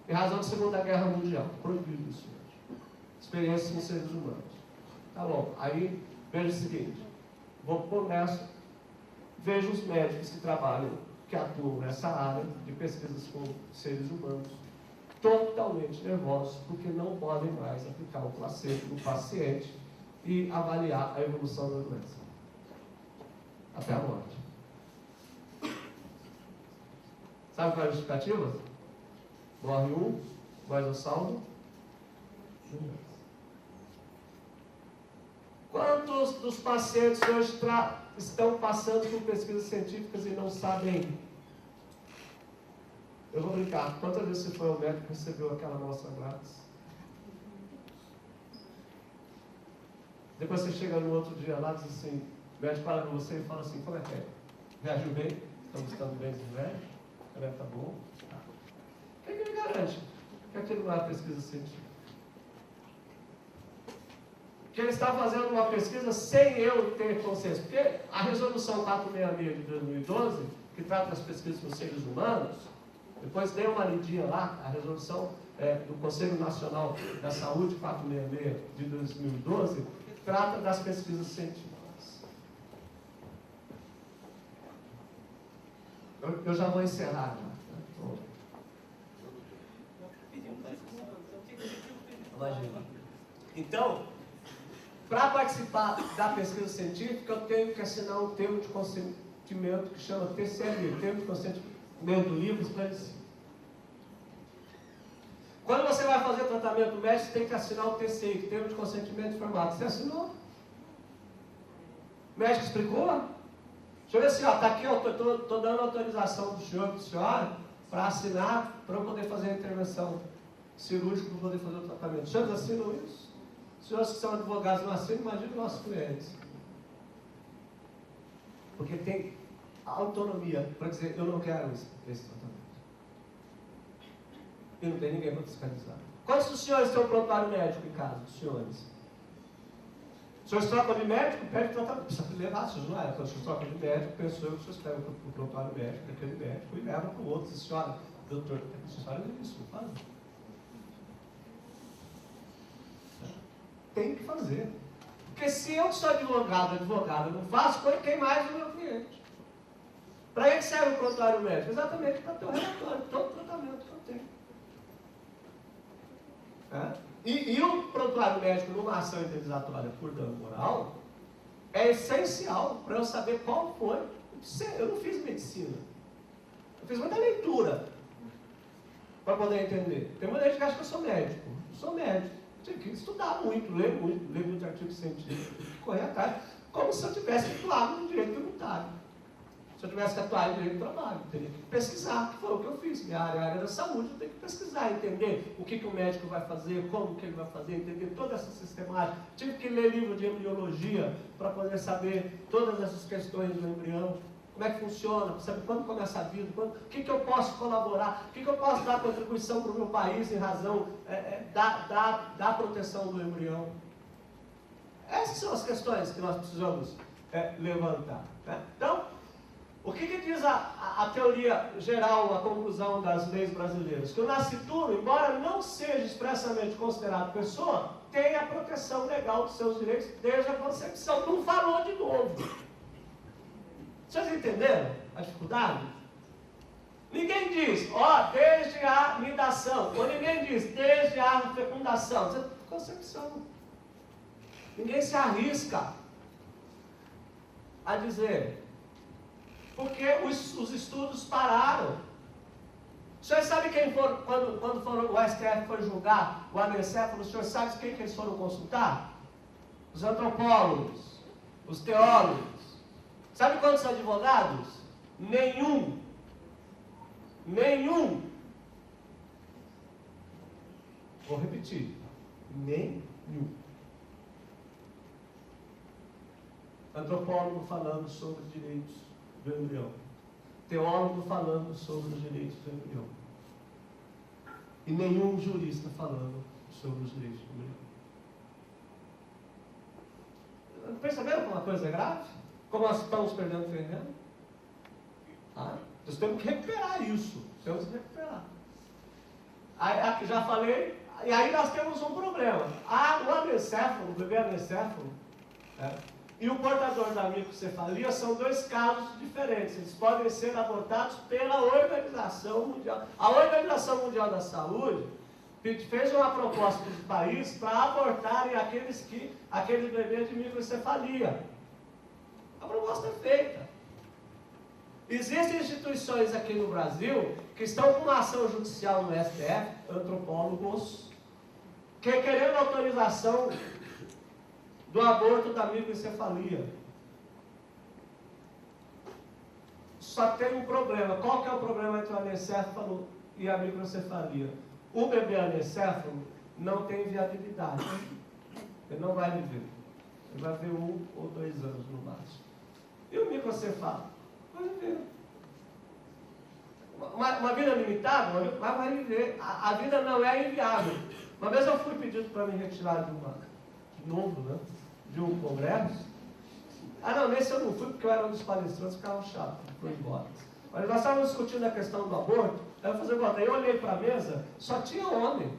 Em razão da Segunda Guerra Mundial. Proibido isso hoje. Experiências com seres humanos. Tá bom. Aí, veja o seguinte. Vou começo, vejo os médicos que trabalham, que atuam nessa área de pesquisas com seres humanos, totalmente nervosos, porque não podem mais aplicar o placebo no paciente e avaliar a evolução da doença. Até a morte. Sabe qual é a justificativa? Morre um, mas o saldo? Quantos dos pacientes hoje estão passando por pesquisas científicas e não sabem? Eu vou brincar. Quantas vezes você foi ao médico e recebeu aquela amostra grátis? Depois você chega no outro dia lá e diz assim, o médico fala com você e fala assim, como é que é? Reagiu bem? Estão gostando bem do médico? O médico tá bom? O que ele garante? Que aquilo não é pesquisa científica. Que ele está fazendo uma pesquisa sem eu ter consciência. Porque a resolução 466 de 2012, que trata das pesquisas com seres humanos, depois dei uma lidinha lá, a resolução do Conselho Nacional da Saúde 466 de 2012, trata das pesquisas científicas. Eu já vou encerrar. Imagina. Então, Para participar da pesquisa científica, eu tenho que assinar um termo de consentimento que chama TCL, termo de consentimento livre esclarecido. Quando você vai fazer tratamento médico, você tem que assinar o TCI, termo de consentimento informado. Você assinou? O médico explicou? Deixa eu ver assim, está aqui, eu estou dando autorização do senhor, da senhora, para assinar, para eu poder fazer a intervenção cirúrgica, para poder fazer o tratamento. Os senhores assinam isso? Os senhores que são advogados não assinam, imagina nossos clientes. Porque tem autonomia para dizer, eu não quero esse tratamento. E não tem ninguém para fiscalizar. Quantos dos senhores têm um prontuário médico em casa, dos senhores? Os senhores trocam de médico, pede tratamento. Precisa levar, se não é. Quando os senhores trocam de médico, penso eu que os senhores pegam o prontuário médico daquele médico e levam para o outro. Se a senhora, doutor, vocês fazem isso, não fazem? Tem que fazer. Porque se eu sou advogado, não faço, quem mais é o meu cliente? Para que serve o prontuário médico? Exatamente para ter o relatório, todo o tratamento que eu tenho. E o prontuário médico numa ação indenizatória por dano moral é essencial para eu saber qual foi. Eu não fiz medicina. Eu fiz muita leitura para poder entender. Tem muita gente que acha que eu sou médico. Eu sou médico. Eu tinha que estudar muito, ler muito artigo científico, correr atrás, como se eu tivesse atuado no direito tributário. Se eu tivesse que atuar em direito do trabalho, eu teria que pesquisar, que foi o que eu fiz. Minha área é a área da saúde, eu tenho que pesquisar, entender o que o médico vai fazer, como que ele vai fazer, entender toda essa sistemática. Tive que ler livro de embriologia para poder saber todas essas questões do embrião, como é que funciona, para saber quando começa a vida, o que eu posso colaborar, o que eu posso dar contribuição para o meu país em razão da proteção do embrião. Essas são as questões que nós precisamos levantar. Né? Então, o que diz a teoria geral, a conclusão das leis brasileiras? Que o nascituro, embora não seja expressamente considerado pessoa, tem a proteção legal dos seus direitos desde a concepção. Não falou de novo. Vocês entenderam a dificuldade? Ninguém diz, desde a nidação, ou ninguém diz, desde a fecundação. Isso é concepção. Ninguém se arrisca a dizer, porque os estudos pararam. Os senhores sabem quem foram, quando o STF foi julgar o anencéfalo, os senhores sabem quem que eles foram consultar? Os antropólogos, os teólogos. Sabe quantos advogados? Nenhum. Vou repetir. Nenhum. Antropólogo falando sobre os direitos do embrião. Teólogo falando sobre os direitos do embrião. E nenhum jurista falando sobre os direitos do embrião. Perceberam como a coisa é grave? Como nós estamos perdendo terreno? Nós temos que recuperar isso. Temos que recuperar. Aí, já falei, e aí nós temos um problema. O anencéfalo, o bebê anencéfalo, e o portador da microcefalia são dois casos diferentes. Eles podem ser abortados pela Organização Mundial. A Organização Mundial da Saúde fez uma proposta para os países para abortarem aqueles bebês de microcefalia. A proposta é feita. Existem instituições aqui no Brasil que estão com uma ação judicial no STF, antropólogos, que querendo autorização do aborto da microcefalia. Só tem um problema. Qual que é o problema entre o anencéfalo e a microcefalia? O bebê anencéfalo não tem viabilidade. Ele não vai viver. Ele vai viver 1 ou 2 anos no máximo. E o microcefalo? Vai viver. Uma vida limitada, mas vai viver. A vida não é inviável. Uma vez eu fui pedido para me retirar de um congresso. Nesse eu não fui porque eu era um dos palestrantes, ficava chato, fui embora. Mas nós estávamos discutindo a questão do aborto. Aí eu olhei para a mesa, só tinha homem.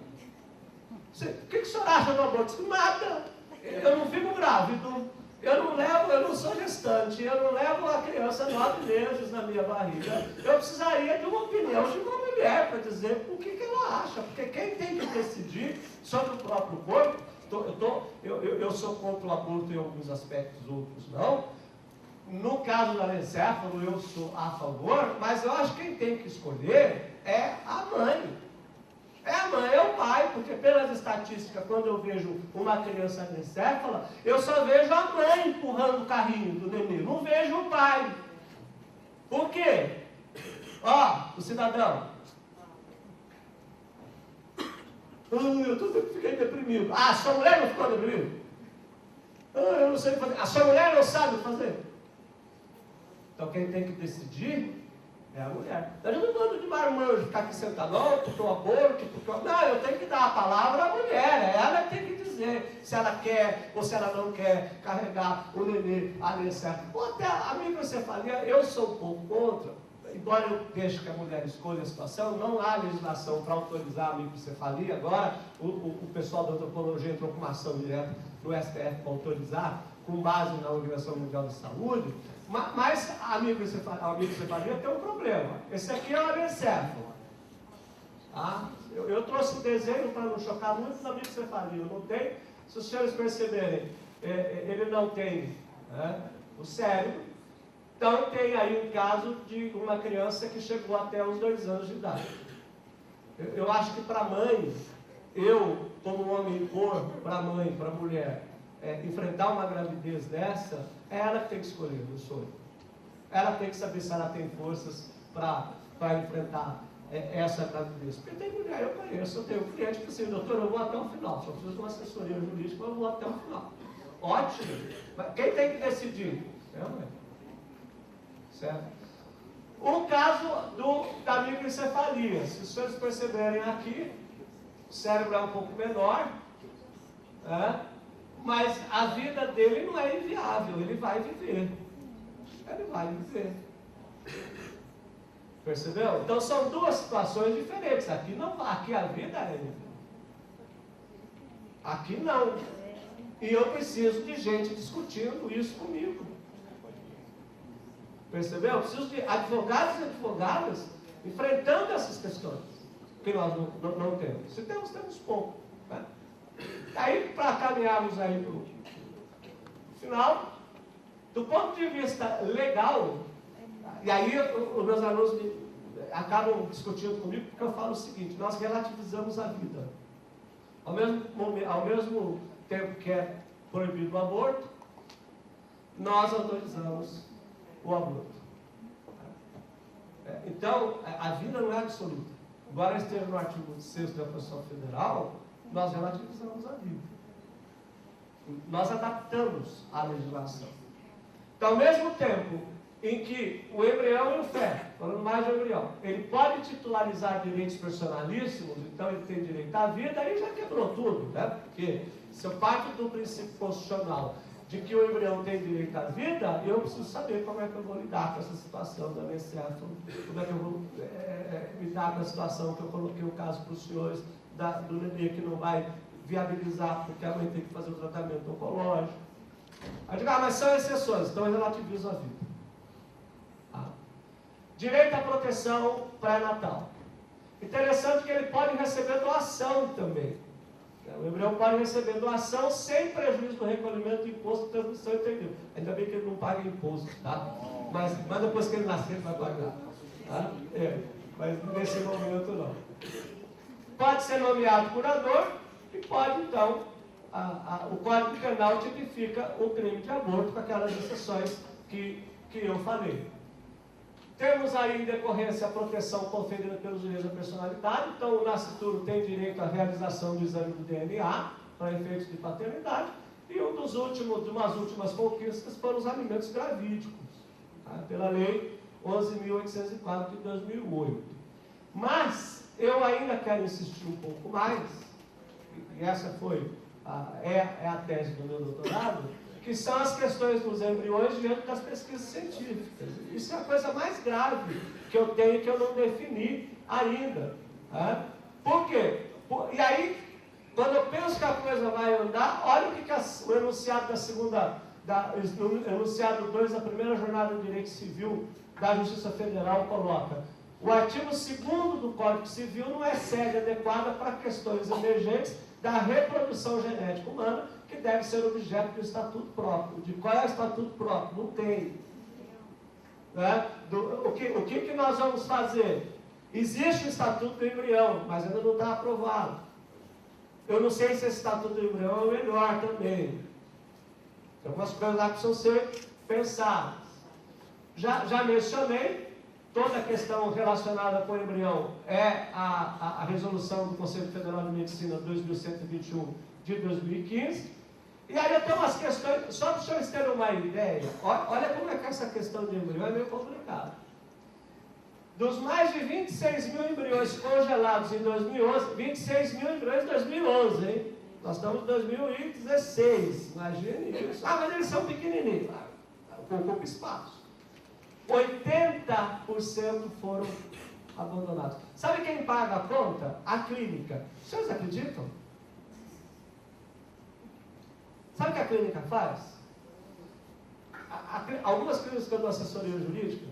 O que o senhor acha do aborto? Nada. Eu não fico grávido. Eu não sou gestante, eu não levo a criança 9 meses na minha barriga. Eu precisaria de uma opinião de uma mulher para dizer o que ela acha. Porque quem tem que decidir sobre o próprio corpo eu sou contra o aborto em alguns aspectos, outros não. No caso do anencefalo, eu sou a favor, mas eu acho que quem tem que escolher é a mãe. É a mãe, é o pai, porque pelas estatísticas, quando eu vejo uma criança anencefala, eu só vejo a mãe empurrando o carrinho do neném, não vejo o pai. Por quê? Ó, o cidadão. Eu fiquei deprimido. Ah, sua mulher não ficou deprimida? Eu não sei fazer. A sua mulher não sabe fazer? Então quem tem que decidir é a mulher. Eu não mando de marmanjo ficar aqui sentado, não, porque o aborto, porque... Não, eu tenho que dar a palavra à mulher, ela tem que dizer se ela quer ou se ela não quer carregar o nenê anencefalo. Ou até a microcefalia, eu sou um pouco contra, embora eu deixe que a mulher escolha a situação, não há legislação para autorizar a microcefalia. Agora, o pessoal da antropologia entrou com uma ação direta no STF para autorizar, com base na Organização Mundial da Saúde. Mas a microcefalia tem um problema. Esse aqui é o anencefalo. Tá? Eu trouxe um desenho para não chocar muito da microcefalia. Eu não tenho, se os senhores perceberem, ele não tem o cérebro. Então tem aí um caso de uma criança que chegou até os 2 anos de idade. Eu acho que para a mãe, eu, como homem, impor para a mãe, para a mulher, enfrentar uma gravidez dessa, é ela que tem que escolher, não sou eu. Ela tem que saber se ela tem forças para enfrentar essa gravidez. Porque tem mulher, eu conheço, eu tenho um cliente que assim, doutor, eu vou até o final, só preciso de uma assessoria jurídica, eu vou até o final. Ótimo. Mas quem tem que decidir? É a mãe. Certo? O caso da microencefalia, se os senhores perceberem aqui, o cérebro é um pouco menor, mas a vida dele não é inviável, ele vai viver. Ele vai viver. Percebeu? Então são 2 situações diferentes. Aqui não, aqui a vida é inviável. Aqui não. E eu preciso de gente discutindo isso comigo. Percebeu? Eu preciso de advogados e advogadas enfrentando essas questões que nós não temos. Se temos pouco. Né? Aí, para caminharmos aí para o final, do ponto de vista legal, e aí os meus alunos acabam discutindo comigo porque eu falo o seguinte: nós relativizamos a vida. Ao mesmo tempo que é proibido o aborto, nós autorizamos o aborto. Então, a vida não é absoluta. Embora esteja no artigo 6º da Constituição Federal, nós relativizamos a vida. Nós adaptamos a legislação. Então, ao mesmo tempo em que o embrião e o feto, falando mais do embrião, ele pode titularizar direitos personalíssimos, então ele tem direito à vida, aí já quebrou tudo, né? Porque se eu parto do princípio constitucional de que o embrião tem direito à vida, eu preciso saber como é que eu vou lidar com essa situação da anencefalo, como é que eu vou lidar com a situação que eu coloquei o caso para os senhores do nenê que não vai viabilizar, porque a mãe tem que fazer o tratamento oncológico. Aí digo, mas são exceções, então eu relativizo a vida. Direito à proteção pré-natal. Interessante que ele pode receber doação também. O embrião pode receber doação sem prejuízo do recolhimento do imposto de transmissão, entendeu? Ainda bem que ele não paga imposto, tá? Mas depois que ele nascer, ele vai pagar. Tá? Mas nesse momento não. Pode ser nomeado curador e pode, então, o Código Penal tipifica o crime de aborto com aquelas exceções que eu falei. Temos aí, em decorrência, a proteção conferida pelos direitos da personalidade. Então, o nascituro tem direito à realização do exame do DNA para efeitos de paternidade. E umas últimas conquistas foram os alimentos gravídicos, tá? Pela Lei 11.804 de 2008. Mas, eu ainda quero insistir um pouco mais, e essa é a tese do meu doutorado, que são as questões dos embriões diante das pesquisas científicas. Isso é a coisa mais grave que eu tenho, que eu não defini ainda. Tá? Por quê? E aí, quando eu penso que a coisa vai andar, olha o que o enunciado enunciado 2 da primeira jornada de direito civil da Justiça Federal coloca: o artigo 2º do Código Civil não é sede adequada para questões emergentes da reprodução genética humana, que deve ser objeto do estatuto próprio. De qual é o estatuto próprio? Não tem. Né? O que nós vamos fazer? Existe o estatuto do embrião, mas ainda não está aprovado. Eu não sei se esse estatuto do embrião é o melhor também. Tem algumas coisas lá que precisam ser pensadas. Já mencionei, toda a questão relacionada com o embrião é a resolução do Conselho Federal de Medicina 2121 de 2015. E aí eu tenho umas questões, só para vocês terem uma ideia, olha como é que essa questão de embrião é meio complicada. Dos mais de 26 mil embriões congelados em 2011, 26 mil embriões em 2011, hein? Nós estamos em 2016, imagine isso. Ah, mas eles são pequenininhos, com pouco espaço. 80% foram abandonados. Sabe quem paga a conta? A clínica. Vocês acreditam? Sabe o que a clínica faz? Algumas clínicas que eu dou assessoria jurídica,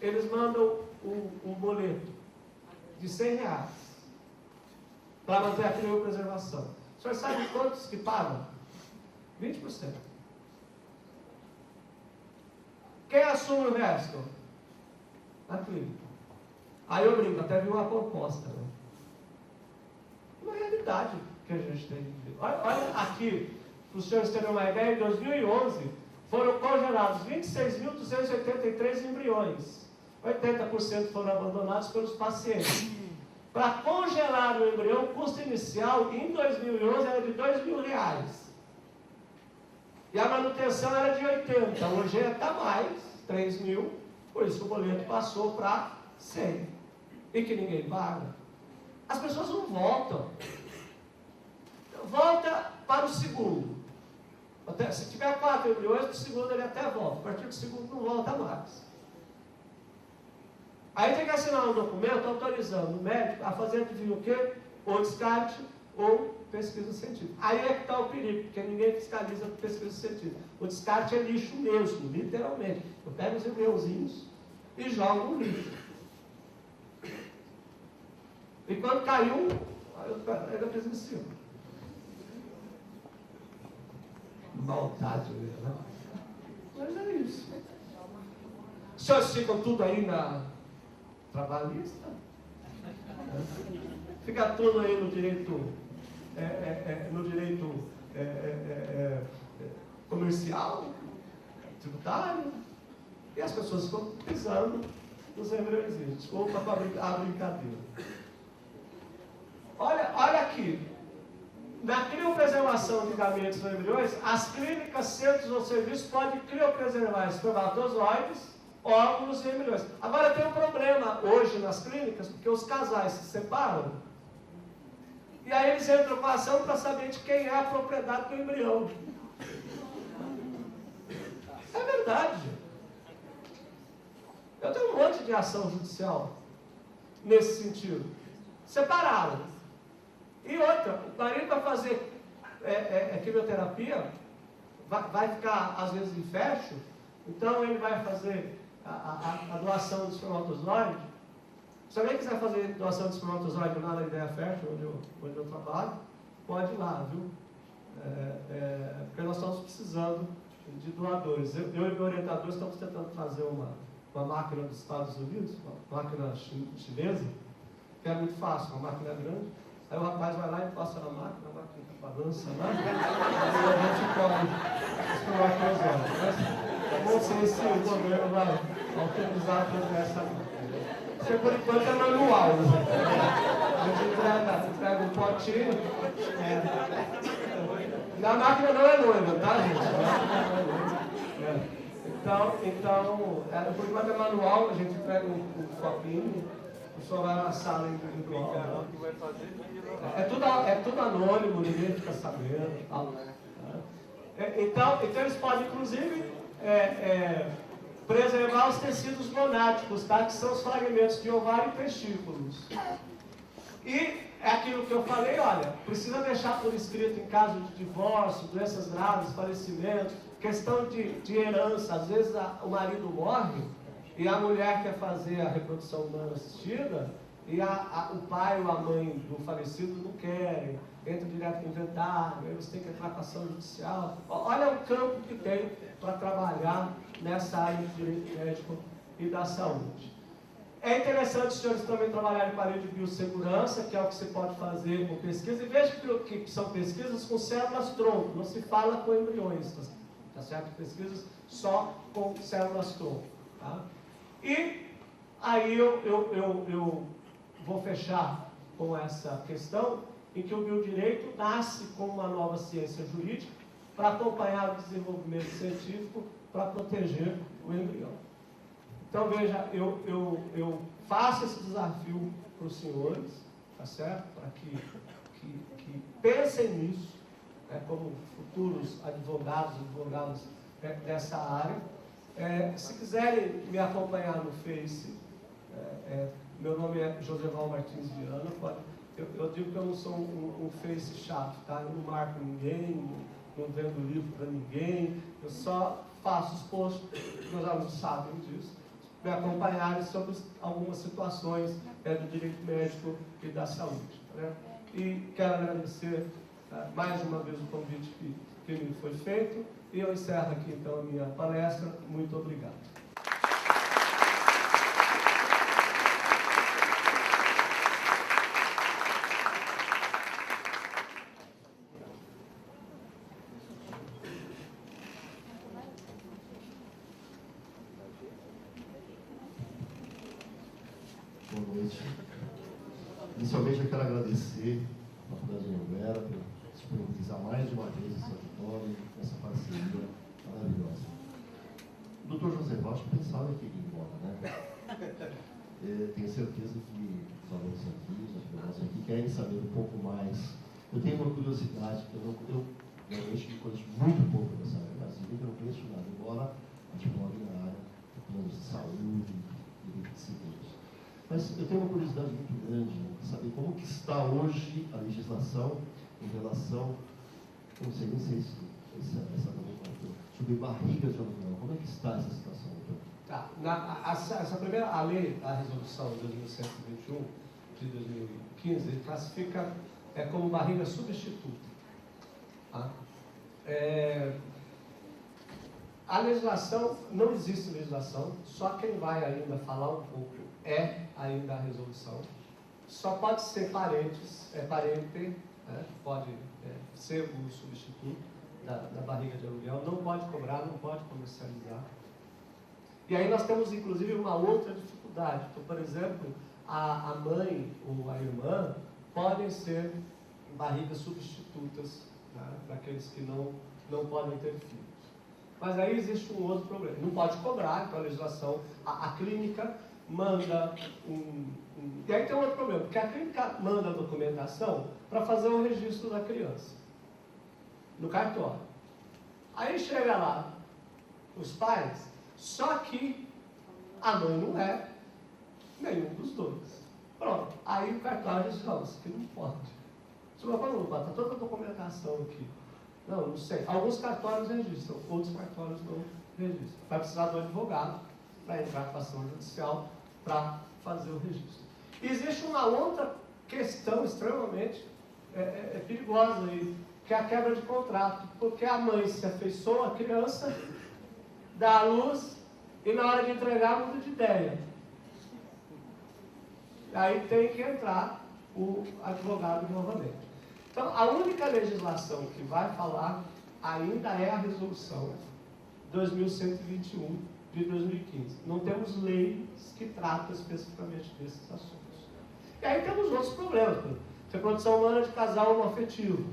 eles mandam um boleto de R$100 para manter a criopreservação. O senhor sabe quantos que pagam? 20%. Quem assume o resto? A clínica. Aí eu brinco, até vi uma proposta. Né? Uma realidade que a gente tem que ver. Olha aqui, para os senhores terem uma ideia, em 2011 foram congelados 26.283 embriões. 80% foram abandonados pelos pacientes. Para congelar o embrião, o custo inicial em 2011 era de R$2.000. E a manutenção era de 80, hoje está mais, 3 mil, por isso o boleto passou para 100. E que ninguém paga. As pessoas não voltam. Volta para o segundo. Se tiver 4 embriões, o segundo ele até volta. A partir do segundo não volta mais. Aí tem que assinar um documento autorizando o médico a fazer, adivinha o quê? Ou descarte ou pesquisa científica. Aí é que está o perigo, porque ninguém fiscaliza pesquisa científica. O descarte é lixo mesmo, literalmente. Eu pego os embriãozinhos e jogo no lixo. E quando caiu, eu ainda fiz em cima. Maldade, né? Mas é isso. Os senhores ficam tudo aí na trabalhista? Fica tudo aí no direito, comercial, tributário, e as pessoas ficam pisando nos embriõezinhos. Desculpa a brincadeira. Olha aqui. Na criopreservação de gametos ou embriões, as clínicas, centros ou serviços podem criopreservar espermatozoides, óvulos e embriões. Agora tem um problema hoje nas clínicas, porque os casais se separam, e aí eles entram com a ação para saber de quem é a propriedade do embrião. É verdade. Eu tenho um monte de ação judicial nesse sentido. Separaram. E outra, o marido vai fazer quimioterapia, vai ficar às vezes em fecho, então ele vai fazer a doação de espermatozoide. Se alguém quiser fazer doação de espermatozoide lá na Ideia Fértil, onde eu trabalho, pode ir lá, viu? Porque nós estamos precisando de doadores. Eu e meu orientador estamos tentando trazer uma máquina dos Estados Unidos, uma máquina chinesa, que é muito fácil, uma máquina grande. Aí o rapaz vai lá e passa na máquina, a máquina balança lá, e a gente pode espermatozoide. Mas não sei se o governo vai autorizar toda essa máquina. Porque por enquanto é manual. A gente entrega um potinho. Na máquina não é noiva, tá, gente? Então, por enquanto é manual, a gente entrega um copinho, o senhor vai na sala individual. É tudo anônimo, ninguém fica sabendo. Tal. Então eles podem, inclusive, preservar os tecidos gonádicos, tá? Que são os fragmentos de ovário e testículos. E é aquilo que eu falei, olha, precisa deixar por escrito em caso de divórcio, doenças graves, falecimento, questão de herança. Às vezes o marido morre e a mulher quer fazer a reprodução humana assistida e o pai ou a mãe do falecido não querem, entra direto no inventário, aí você tem que entrar com ação judicial. Olha o campo que tem para trabalhar nessa área de direito médico e da saúde. É interessante os senhores também trabalharem com a área de biossegurança, que é o que você pode fazer com pesquisa, e veja que são pesquisas com células-tronco, não se fala com embriões, tá certo? Pesquisas só com células-tronco. Tá? E aí eu vou fechar com essa questão, em que o biodireito nasce como uma nova ciência jurídica para acompanhar o desenvolvimento científico, para proteger o embrião. Então, veja, eu faço esse desafio para os senhores, tá certo? Para que pensem nisso, né, como futuros advogadas dessa área. Se quiserem me acompanhar no Face, meu nome é Joseval Martins Viana. Eu digo que eu não sou um Face chato, tá? Eu não marco ninguém, não vendo livro para ninguém, eu só faço os posts, meus alunos sabem disso, me acompanharem sobre algumas situações do direito médico e da saúde. Né? E quero agradecer mais uma vez o convite que me foi feito, e eu encerro aqui então a minha palestra. Muito obrigado. Boa noite. Inicialmente eu quero agradecer à Faculdade Anhanguera por disponibilizar mais de uma vez esse auditório, essa parceria maravilhosa. O Dr. Joseval, acho que pensava que ele ia embora, né? Tenho certeza que os alunos aqui, os advogados aqui, querem saber um pouco mais. Eu tenho uma curiosidade, eu realmente me conheço muito pouco dessa área brasileira, eu não conheço nada, embora diplome na área de planos de saúde e de seguros. Mas eu tenho uma curiosidade muito grande de saber como que está hoje a legislação em relação, não sei nem se essa sobre barriga de aluguel. Como é que está essa situação, doutor? Tá. Essa primeira, a lei, a resolução 2121 de 2015, ele classifica como barriga substituta. Tá? A legislação, não existe legislação, só quem vai ainda falar um pouco ainda a resolução. Só pode ser parente, né? Pode ser o substituto da barriga de aluguel, não pode cobrar, não pode comercializar. E aí nós temos inclusive uma outra dificuldade. Então, por exemplo, a mãe ou a irmã podem ser barrigas substitutas, né, para aqueles que não podem ter filhos. Mas aí existe um outro problema. Não pode cobrar, então a legislação, a clínica manda E aí tem um outro problema, porque a clínica manda a documentação para fazer o registro da criança no cartório. Aí chega lá os pais, só que a mãe não é nenhum dos dois. Pronto. Aí o cartório diz, não, isso aqui não pode. Você não pode, está toda a documentação aqui. Não sei. Alguns cartórios registram, outros cartórios não registram. Vai precisar do advogado para entrar com a ação judicial para fazer o registro. E existe uma outra questão extremamente perigosa aí, que é a quebra de contrato, porque a mãe se afeiçoa à criança, dá à luz e na hora de entregar muda de ideia. Aí tem que entrar o advogado novamente. Então, a única legislação que vai falar ainda é a resolução 2121 de 2015. Não temos leis que tratam especificamente desses assuntos. E aí temos outros problemas. Reprodução humana de casal homoafetivo.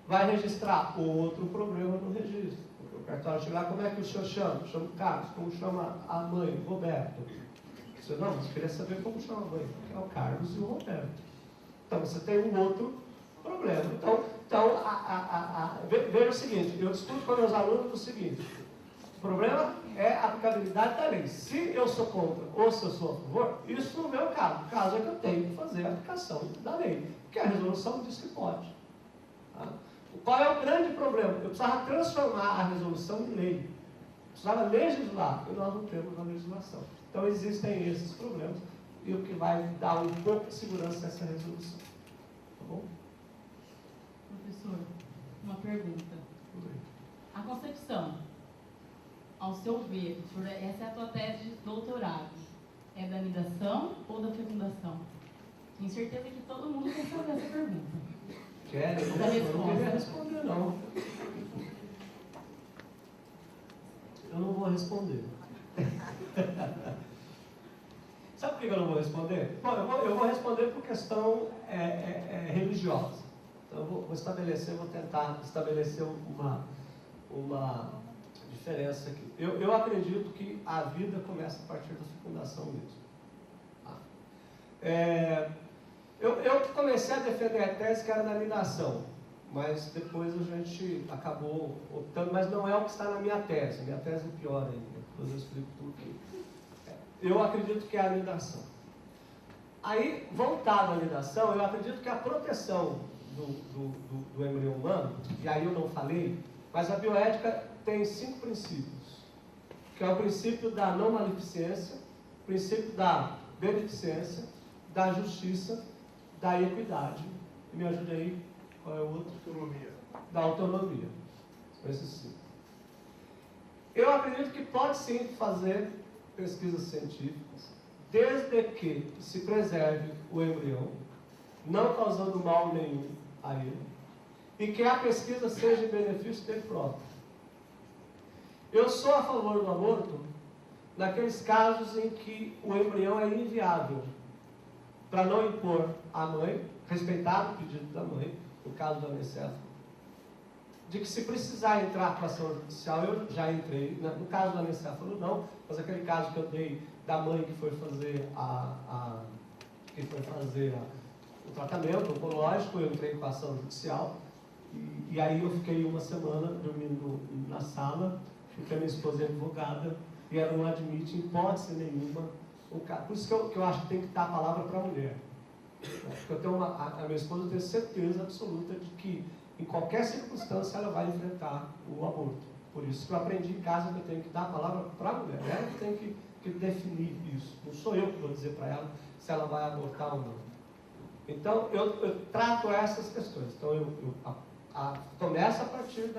Vai registrar outro problema no registro. Porque o cartório chega lá, como é que o senhor chama? Eu chamo Carlos. Como chama a mãe? Roberto. Você não, mas queria saber como chama a mãe. É o Carlos e o Roberto. Então você tem um outro problema. Então veja o seguinte, eu discuto com meus alunos o seguinte: o problema é a aplicabilidade da lei. Se eu sou contra ou se eu sou a favor, isso no meu caso. O caso é que eu tenho que fazer a aplicação da lei, porque a resolução diz que pode. Tá? Qual é o grande problema? Eu precisava transformar a resolução em lei. Eu precisava legislar, e nós não temos a legislação. Então existem esses problemas. e o que vai dar um pouco de segurança a essa resolução. Tá bom? Professor, uma pergunta. A concepção, ao seu ver, essa é a tua tese de doutorado, é da anidação ou da fecundação? Tenho certeza que todo mundo quer saber essa pergunta. Quer? Eu não queria responder, não. Eu não vou responder. Sabe por que eu não vou responder? Bom, eu vou responder por questão religiosa. Então eu vou tentar estabelecer uma diferença aqui. Eu acredito que a vida começa a partir da fecundação mesmo. Eu comecei a defender a tese que era da anidação, mas depois a gente acabou optando, mas não é o que está na minha tese. Minha tese é pior ainda, depois eu explico tudo aqui. Eu acredito que é a anidação. Aí, voltado à anidação, eu acredito que a proteção do embrião humano, e aí eu não falei, mas a bioética tem 5 princípios, que é o princípio da não maleficência, o princípio da beneficência, da justiça, da equidade, e me ajude aí, qual é o outro? Autonomia. Da autonomia. São esses 5. Eu acredito que pode sim fazer pesquisas científicas, desde que se preserve o embrião, não causando mal nenhum a ele, e que a pesquisa seja em benefício dele próprio. Eu sou a favor do aborto naqueles casos em que o embrião é inviável, para não impor à mãe, respeitado o pedido da mãe, no caso do anencefalo, de que se precisar entrar com ação judicial, eu já entrei, no caso do anencefalo não, mas aquele caso que eu dei da mãe que foi fazer o tratamento oncológico, eu entrei com ação judicial, e aí eu fiquei uma semana dormindo na sala, porque a minha esposa é advogada, e ela não admite, em hipótese nenhuma, o caso. Por isso que eu acho que tem que dar a palavra para a mulher. Porque eu tenho a minha esposa tem certeza absoluta de que, em qualquer circunstância, ela vai enfrentar o aborto. Por isso que eu aprendi em casa que eu tenho que dar a palavra para a mulher. Ela que tem que definir isso. Não sou eu que vou dizer para ela se ela vai abortar ou não. Então, eu trato essas questões. Então, eu começo a partir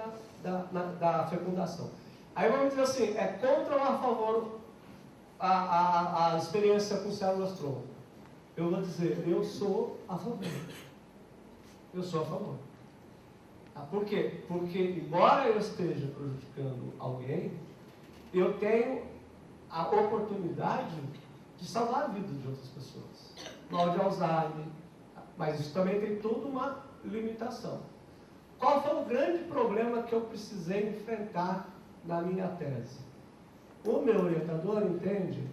da fecundação. Aí vamos dizer assim, é contra ou a favor a experiência com células-tronco? Eu vou dizer, eu sou a favor. Eu sou a favor. Por quê? Porque, embora eu esteja prejudicando alguém, eu tenho a oportunidade de salvar a vida de outras pessoas. Mal de Alzheimer, mas isso também tem toda uma limitação. Qual foi o grande problema que eu precisei enfrentar na minha tese? O meu orientador entende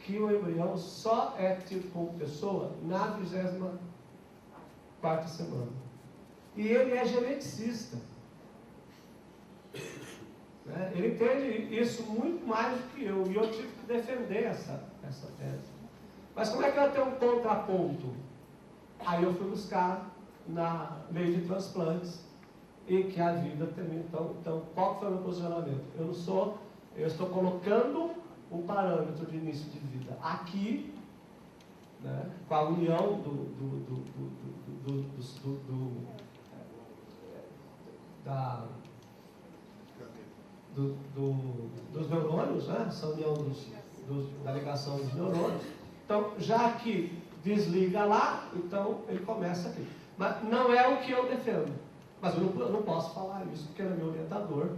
que o embrião só é tido como pessoa na 24ª semana. E ele é geneticista. Ele entende isso muito mais do que eu. E eu tive que defender essa tese. Mas como é que eu tenho um contraponto? Aí eu fui buscar na lei de transplantes e que a vida termina. Então, qual foi o meu posicionamento? Eu estou colocando um parâmetro de início de vida aqui, né, com a união dos neurônios, né, essa união da ligação dos neurônios. Então, já que desliga lá, então ele começa aqui. Mas não é o que eu defendo. Mas eu não posso falar isso, porque ele é meu orientador.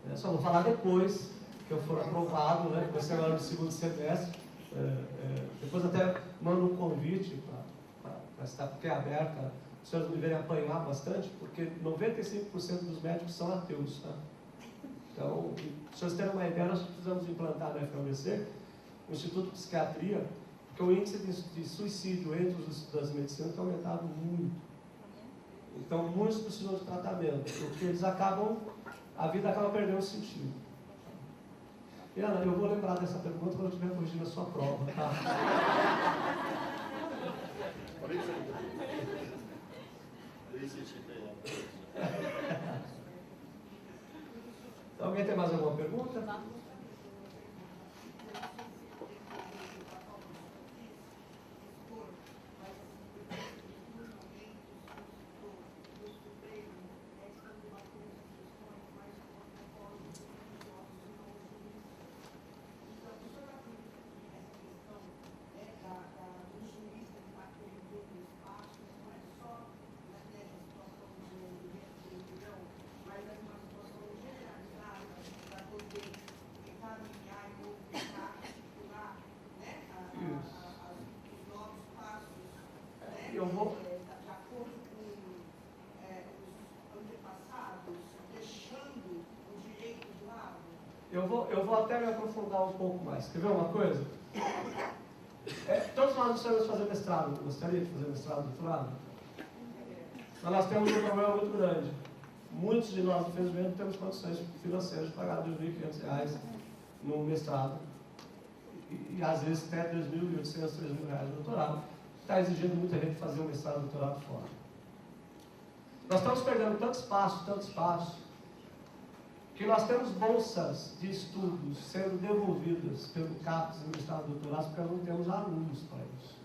Né? Só vou falar depois que eu for aprovado, né? Vai ser agora no 2º semestre. Depois até mando um convite para estar, porque é aberta. Os senhores me verem apanhar bastante, porque 95% dos médicos são ateus. Tá? Então, se vocês terem uma ideia, nós precisamos implantar na FABC o Instituto de Psiquiatria, porque o índice de suicídio entre os estudantes de medicina tem aumentado muito. Então, muitos precisam de tratamento, porque a vida acaba perdendo sentido. E, Ana, eu vou lembrar dessa pergunta quando eu estiver corrigindo a sua prova, tá? Alguém tem mais alguma pergunta? Eu vou até me aprofundar um pouco mais. Quer ver uma coisa? Todos nós gostaríamos de fazer mestrado. Gostaria de fazer mestrado, doutorado? Mas nós temos um problema muito grande. Muitos de nós, infelizmente, não temos condições financeiras de pagar R$ 2.500 no mestrado. E às vezes até R$ 2.800, R$ 3.000 no doutorado. Está exigindo muita gente fazer um mestrado e doutorado fora. Nós estamos perdendo tanto espaço, que nós temos bolsas de estudos sendo devolvidas pelo CAPES e mestrado e doutorado porque nós não temos alunos para isso.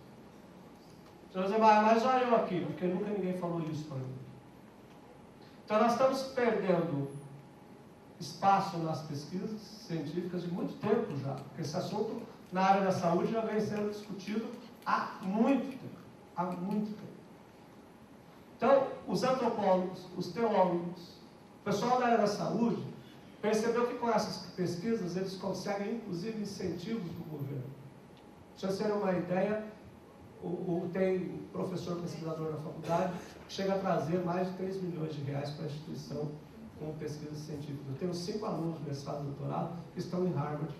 Você vai dizer, mas olha eu aqui, porque nunca ninguém falou isso para mim. Então nós estamos perdendo espaço nas pesquisas científicas de muito tempo já, porque esse assunto na área da saúde já vem sendo discutido há muito tempo. Então, os antropólogos, os teólogos, o pessoal da área da saúde, percebeu que com essas pesquisas eles conseguem, inclusive, incentivos do governo. Para vocês terem uma ideia, tem professor pesquisador na faculdade que chega a trazer mais de 3 milhões de reais para a instituição com pesquisa científica. Eu tenho 5 alunos de mestrado e doutorado que estão em Harvard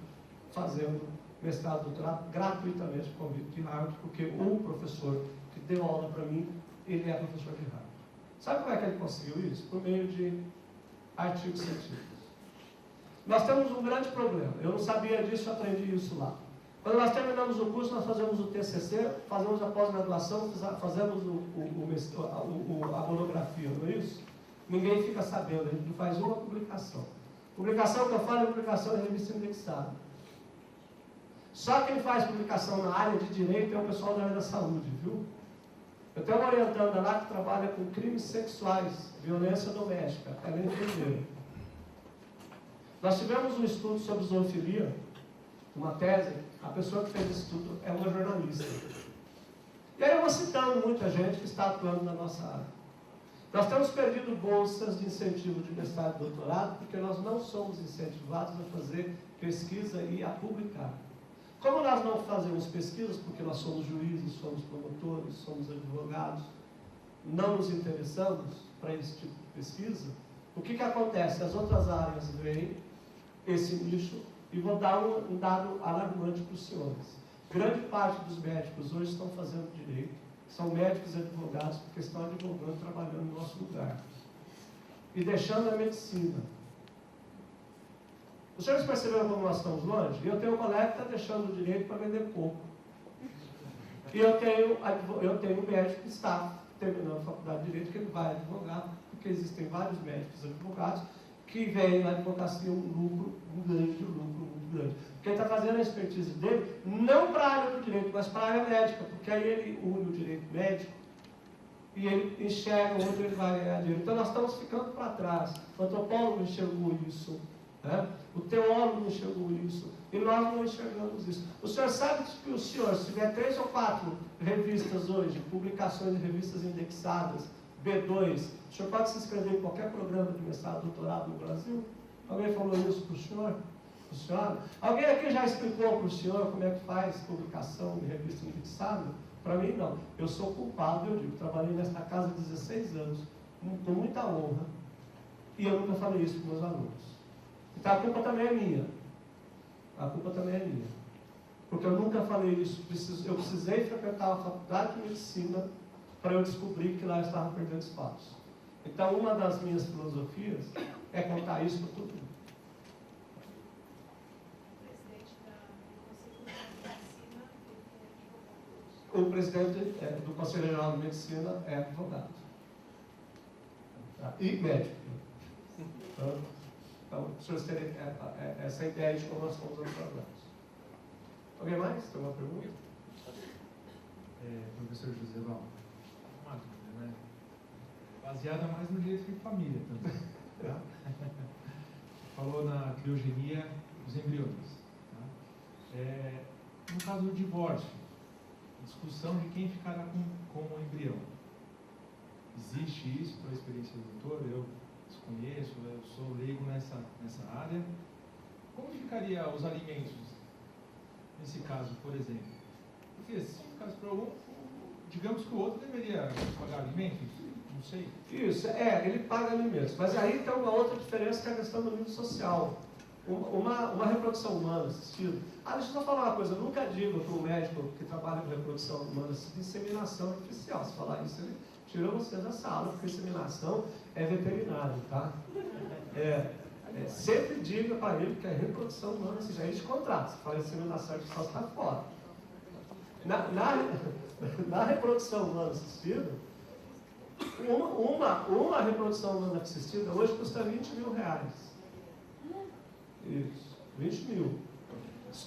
fazendo mestrado e doutorado gratuitamente por convite de Harvard, porque o professor que deu aula para mim, ele é professor de Harvard. Sabe como é que ele conseguiu isso? Por meio de artigos científicos. Nós temos um grande problema. Eu não sabia disso, eu aprendi isso lá. Quando nós terminamos o curso, nós fazemos o TCC, fazemos a pós-graduação, fazemos a monografia, não é isso? Ninguém fica sabendo, a gente não faz uma publicação. Publicação que eu falo é publicação em revista indexada. Só quem faz publicação na área de direito é o pessoal da área da saúde, viu? Eu tenho uma orientanda lá que trabalha com crimes sexuais, violência doméstica, ela é enfermeira. Nós tivemos um estudo sobre zoofilia, uma tese, a pessoa que fez esse estudo é uma jornalista. E aí eu vou citando muita gente que está atuando na nossa área. Nós temos perdido bolsas de incentivo de mestrado e doutorado porque nós não somos incentivados a fazer pesquisa e a publicar. Como nós não fazemos pesquisas, porque nós somos juízes, somos promotores, somos advogados, não nos interessamos para esse tipo de pesquisa, o que acontece? As outras áreas veem esse nicho e vou dar um dado alarmante para os senhores. Grande parte dos médicos hoje estão fazendo direito, são médicos e advogados porque estão advogando, trabalhando no nosso lugar. E deixando a medicina. Os senhores perceberam como nós estamos longe? Eu tenho um colega que está deixando o direito para vender pouco. E eu tenho um médico que está terminando a faculdade de Direito, que ele vai advogar, porque existem vários médicos advogados que veem na advocacia um grande lucro muito grande. Porque ele está fazendo a expertise dele, não para a área do direito, mas para a área médica, porque aí ele une o direito médico e ele enxerga onde ele vai ganhar dinheiro. Então nós estamos ficando para trás. O antropólogo enxergou isso, né? O teólogo enxergou isso, e nós não enxergamos isso. O senhor sabe que o senhor, se tiver 3 ou 4 revistas hoje, publicações de revistas indexadas, B2, o senhor pode se inscrever em qualquer programa de mestrado, doutorado no Brasil? Alguém falou isso para o senhor? Para o senhor? Alguém aqui já explicou para o senhor como é que faz publicação de revista indexada? Para mim, não. Eu sou culpado, eu digo, trabalhei nesta casa há 16 anos, com muita honra, e eu nunca falei isso para meus alunos. Então a culpa também é minha. A culpa também é minha. Porque eu nunca falei isso. Eu precisei frequentar a faculdade de medicina para eu descobrir que lá eu estava perdendo espaço. Então, uma das minhas filosofias é contar isso para todo mundo. O presidente do Conselho Geral de Medicina é advogado. Tá? E médico. Então, os senhores terem essa ideia de como nós estamos usando programas. Alguém mais? Tem uma pergunta? Professor José Val, uma dúvida, né? Baseada mais no direito de família também. Tá? Falou na criogenia dos embriões. Tá? No caso do divórcio, discussão de quem ficará com o embrião. Existe isso, pela experiência do doutor? Eu desconheço, eu sou leigo nessa área. Como ficaria os alimentos nesse caso, por exemplo? Porque se ficasse para um, digamos que o outro deveria pagar alimento, não sei. Isso, ele paga alimentos. Mas aí tem uma outra diferença que é a questão do nível social. uma reprodução humana assistida. Deixa eu só falar uma coisa, eu nunca digo para um médico que trabalha com reprodução humana assistida inseminação artificial. Se falar isso, ele tira você da sala, porque inseminação é veterinário, tá? Sempre diga para ele que é reprodução humana assistida. Aí te contrata, se fala inseminação artificial, você está fora. Na reprodução humana assistida, uma reprodução humana assistida hoje custa R$20 mil. Isso, 20 mil.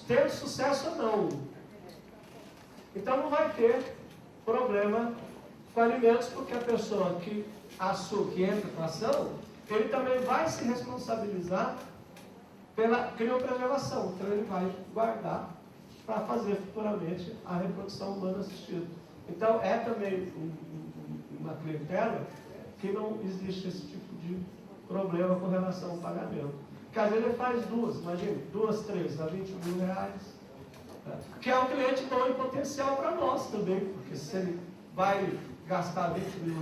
Tendo sucesso ou não. Então não vai ter problema com alimentos, porque a pessoa que entra com a ação, ele também vai se responsabilizar pela criopreservação. Então ele vai guardar para fazer futuramente a reprodução humana assistida. Então é também uma clientela que não existe esse tipo de problema com relação ao pagamento. Porque às vezes ele faz duas, imagine, 2, 3, dá R$20 mil, que é um cliente bom em potencial para nós também, porque se ele vai gastar R$20 mil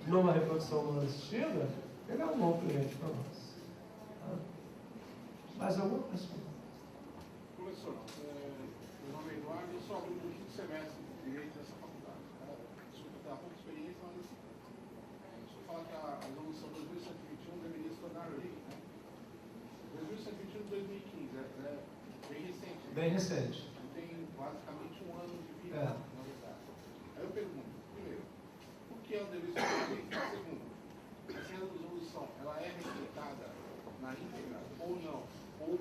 numa reprodução humana assistida, ele é um bom cliente para nós. Mais alguma questão? Professor, meu nome é Eduardo, eu sou aluno do quinto semestre de Direito dessa faculdade. Desculpa ter pouca experiência, mas o senhor fala que a resolução 2121 deveria se tornar lei, né? 2121 de 2015, bem recente. Né? Bem recente. Tem basicamente um ano de vida, na verdade. Aí eu pergunto, primeiro, por que ela deveria se tornar lei? Segundo, essa resolução, ela é respeitada na íntegra ou não? Ou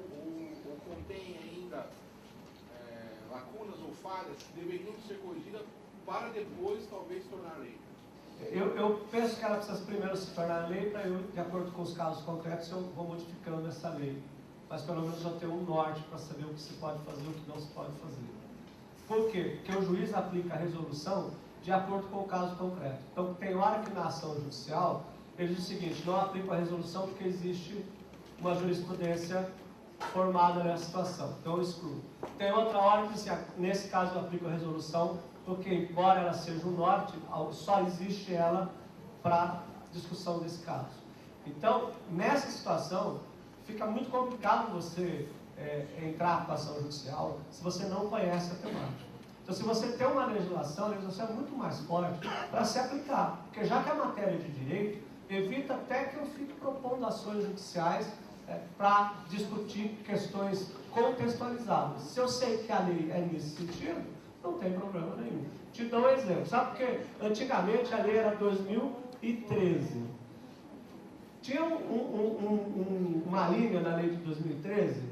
contém ainda lacunas ou falhas que deveriam ser corrigidas para depois, talvez, se tornar lei? Eu penso que ela precisa primeiro se tornar lei, para eu, de acordo com os casos concretos, eu vou modificando essa lei. Mas pelo menos eu tenho um norte para saber o que se pode fazer e o que não se pode fazer. Por quê? Porque o juiz aplica a resolução de acordo com o caso concreto. Então, tem hora que na ação judicial, ele diz o seguinte: não aplico a resolução porque existe uma jurisprudência formada nessa situação. Então, eu excluo. Tem outra hora que diz assim, nesse caso eu aplico a resolução porque, embora ela seja um norte, só existe ela para discussão desse caso. Então, nessa situação, fica muito complicado você entrar com a ação judicial se você não conhece a temática. Então, se você tem uma legislação, a legislação é muito mais forte para se aplicar. Porque já que a matéria é de direito, evita até que eu fique propondo ações judiciais para discutir questões contextualizadas. Se eu sei que a lei é nesse sentido, não tem problema nenhum. Te dou um exemplo. Sabe por quê? Antigamente a lei era 2013. Tinha uma linha na lei de 2013,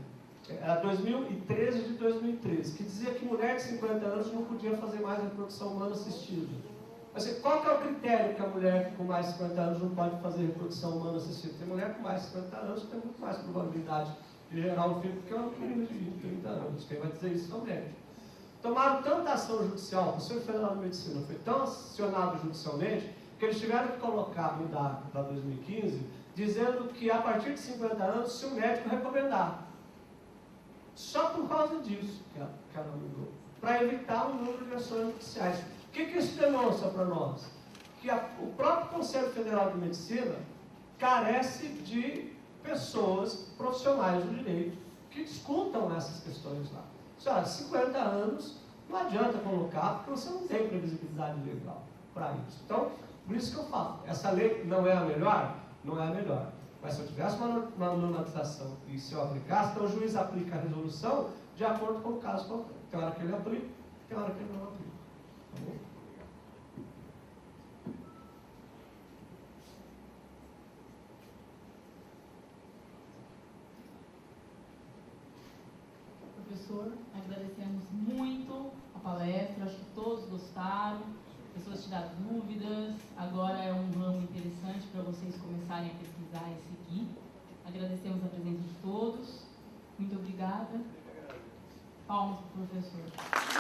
era 2013 de 2013, que dizia que mulher de 50 anos não podia fazer mais reprodução humana assistida. Mas qual que é o critério que a mulher com mais de 50 anos não pode fazer reprodução humana assistida? Tem mulher com mais de 50 anos que tem muito mais probabilidade de gerar um filho do que uma menina de 20, 30 anos. Quem vai dizer isso é o médico. Tomaram tanta ação judicial, o Conselho Federal de Medicina foi tão acionado judicialmente, que eles tiveram que colocar, mudar para 2015, dizendo que a partir de 50 anos, se o médico recomendar. Só por causa disso que ela mudou. Para evitar o número de ações judiciais. O que isso demonstra para nós? Que o próprio Conselho Federal de Medicina carece de pessoas profissionais do direito que discutam essas questões lá. Senhora, 50 anos não adianta colocar, porque você não tem previsibilidade legal para isso. Então, por isso que eu falo, essa lei não é a melhor? Não é a melhor. Mas se eu tivesse uma normatização e se eu aplicasse, então o juiz aplica a resolução de acordo com o caso concreto. Tem hora que ele aplica, tem hora que ele não aplica. Tá bom? Professor, agradecemos muito a palestra, acho que todos gostaram, pessoas tiraram dúvidas, agora é um ramo interessante para vocês começarem a pesquisar e seguir. Agradecemos a presença de todos, muito obrigada. Palmas para o professor.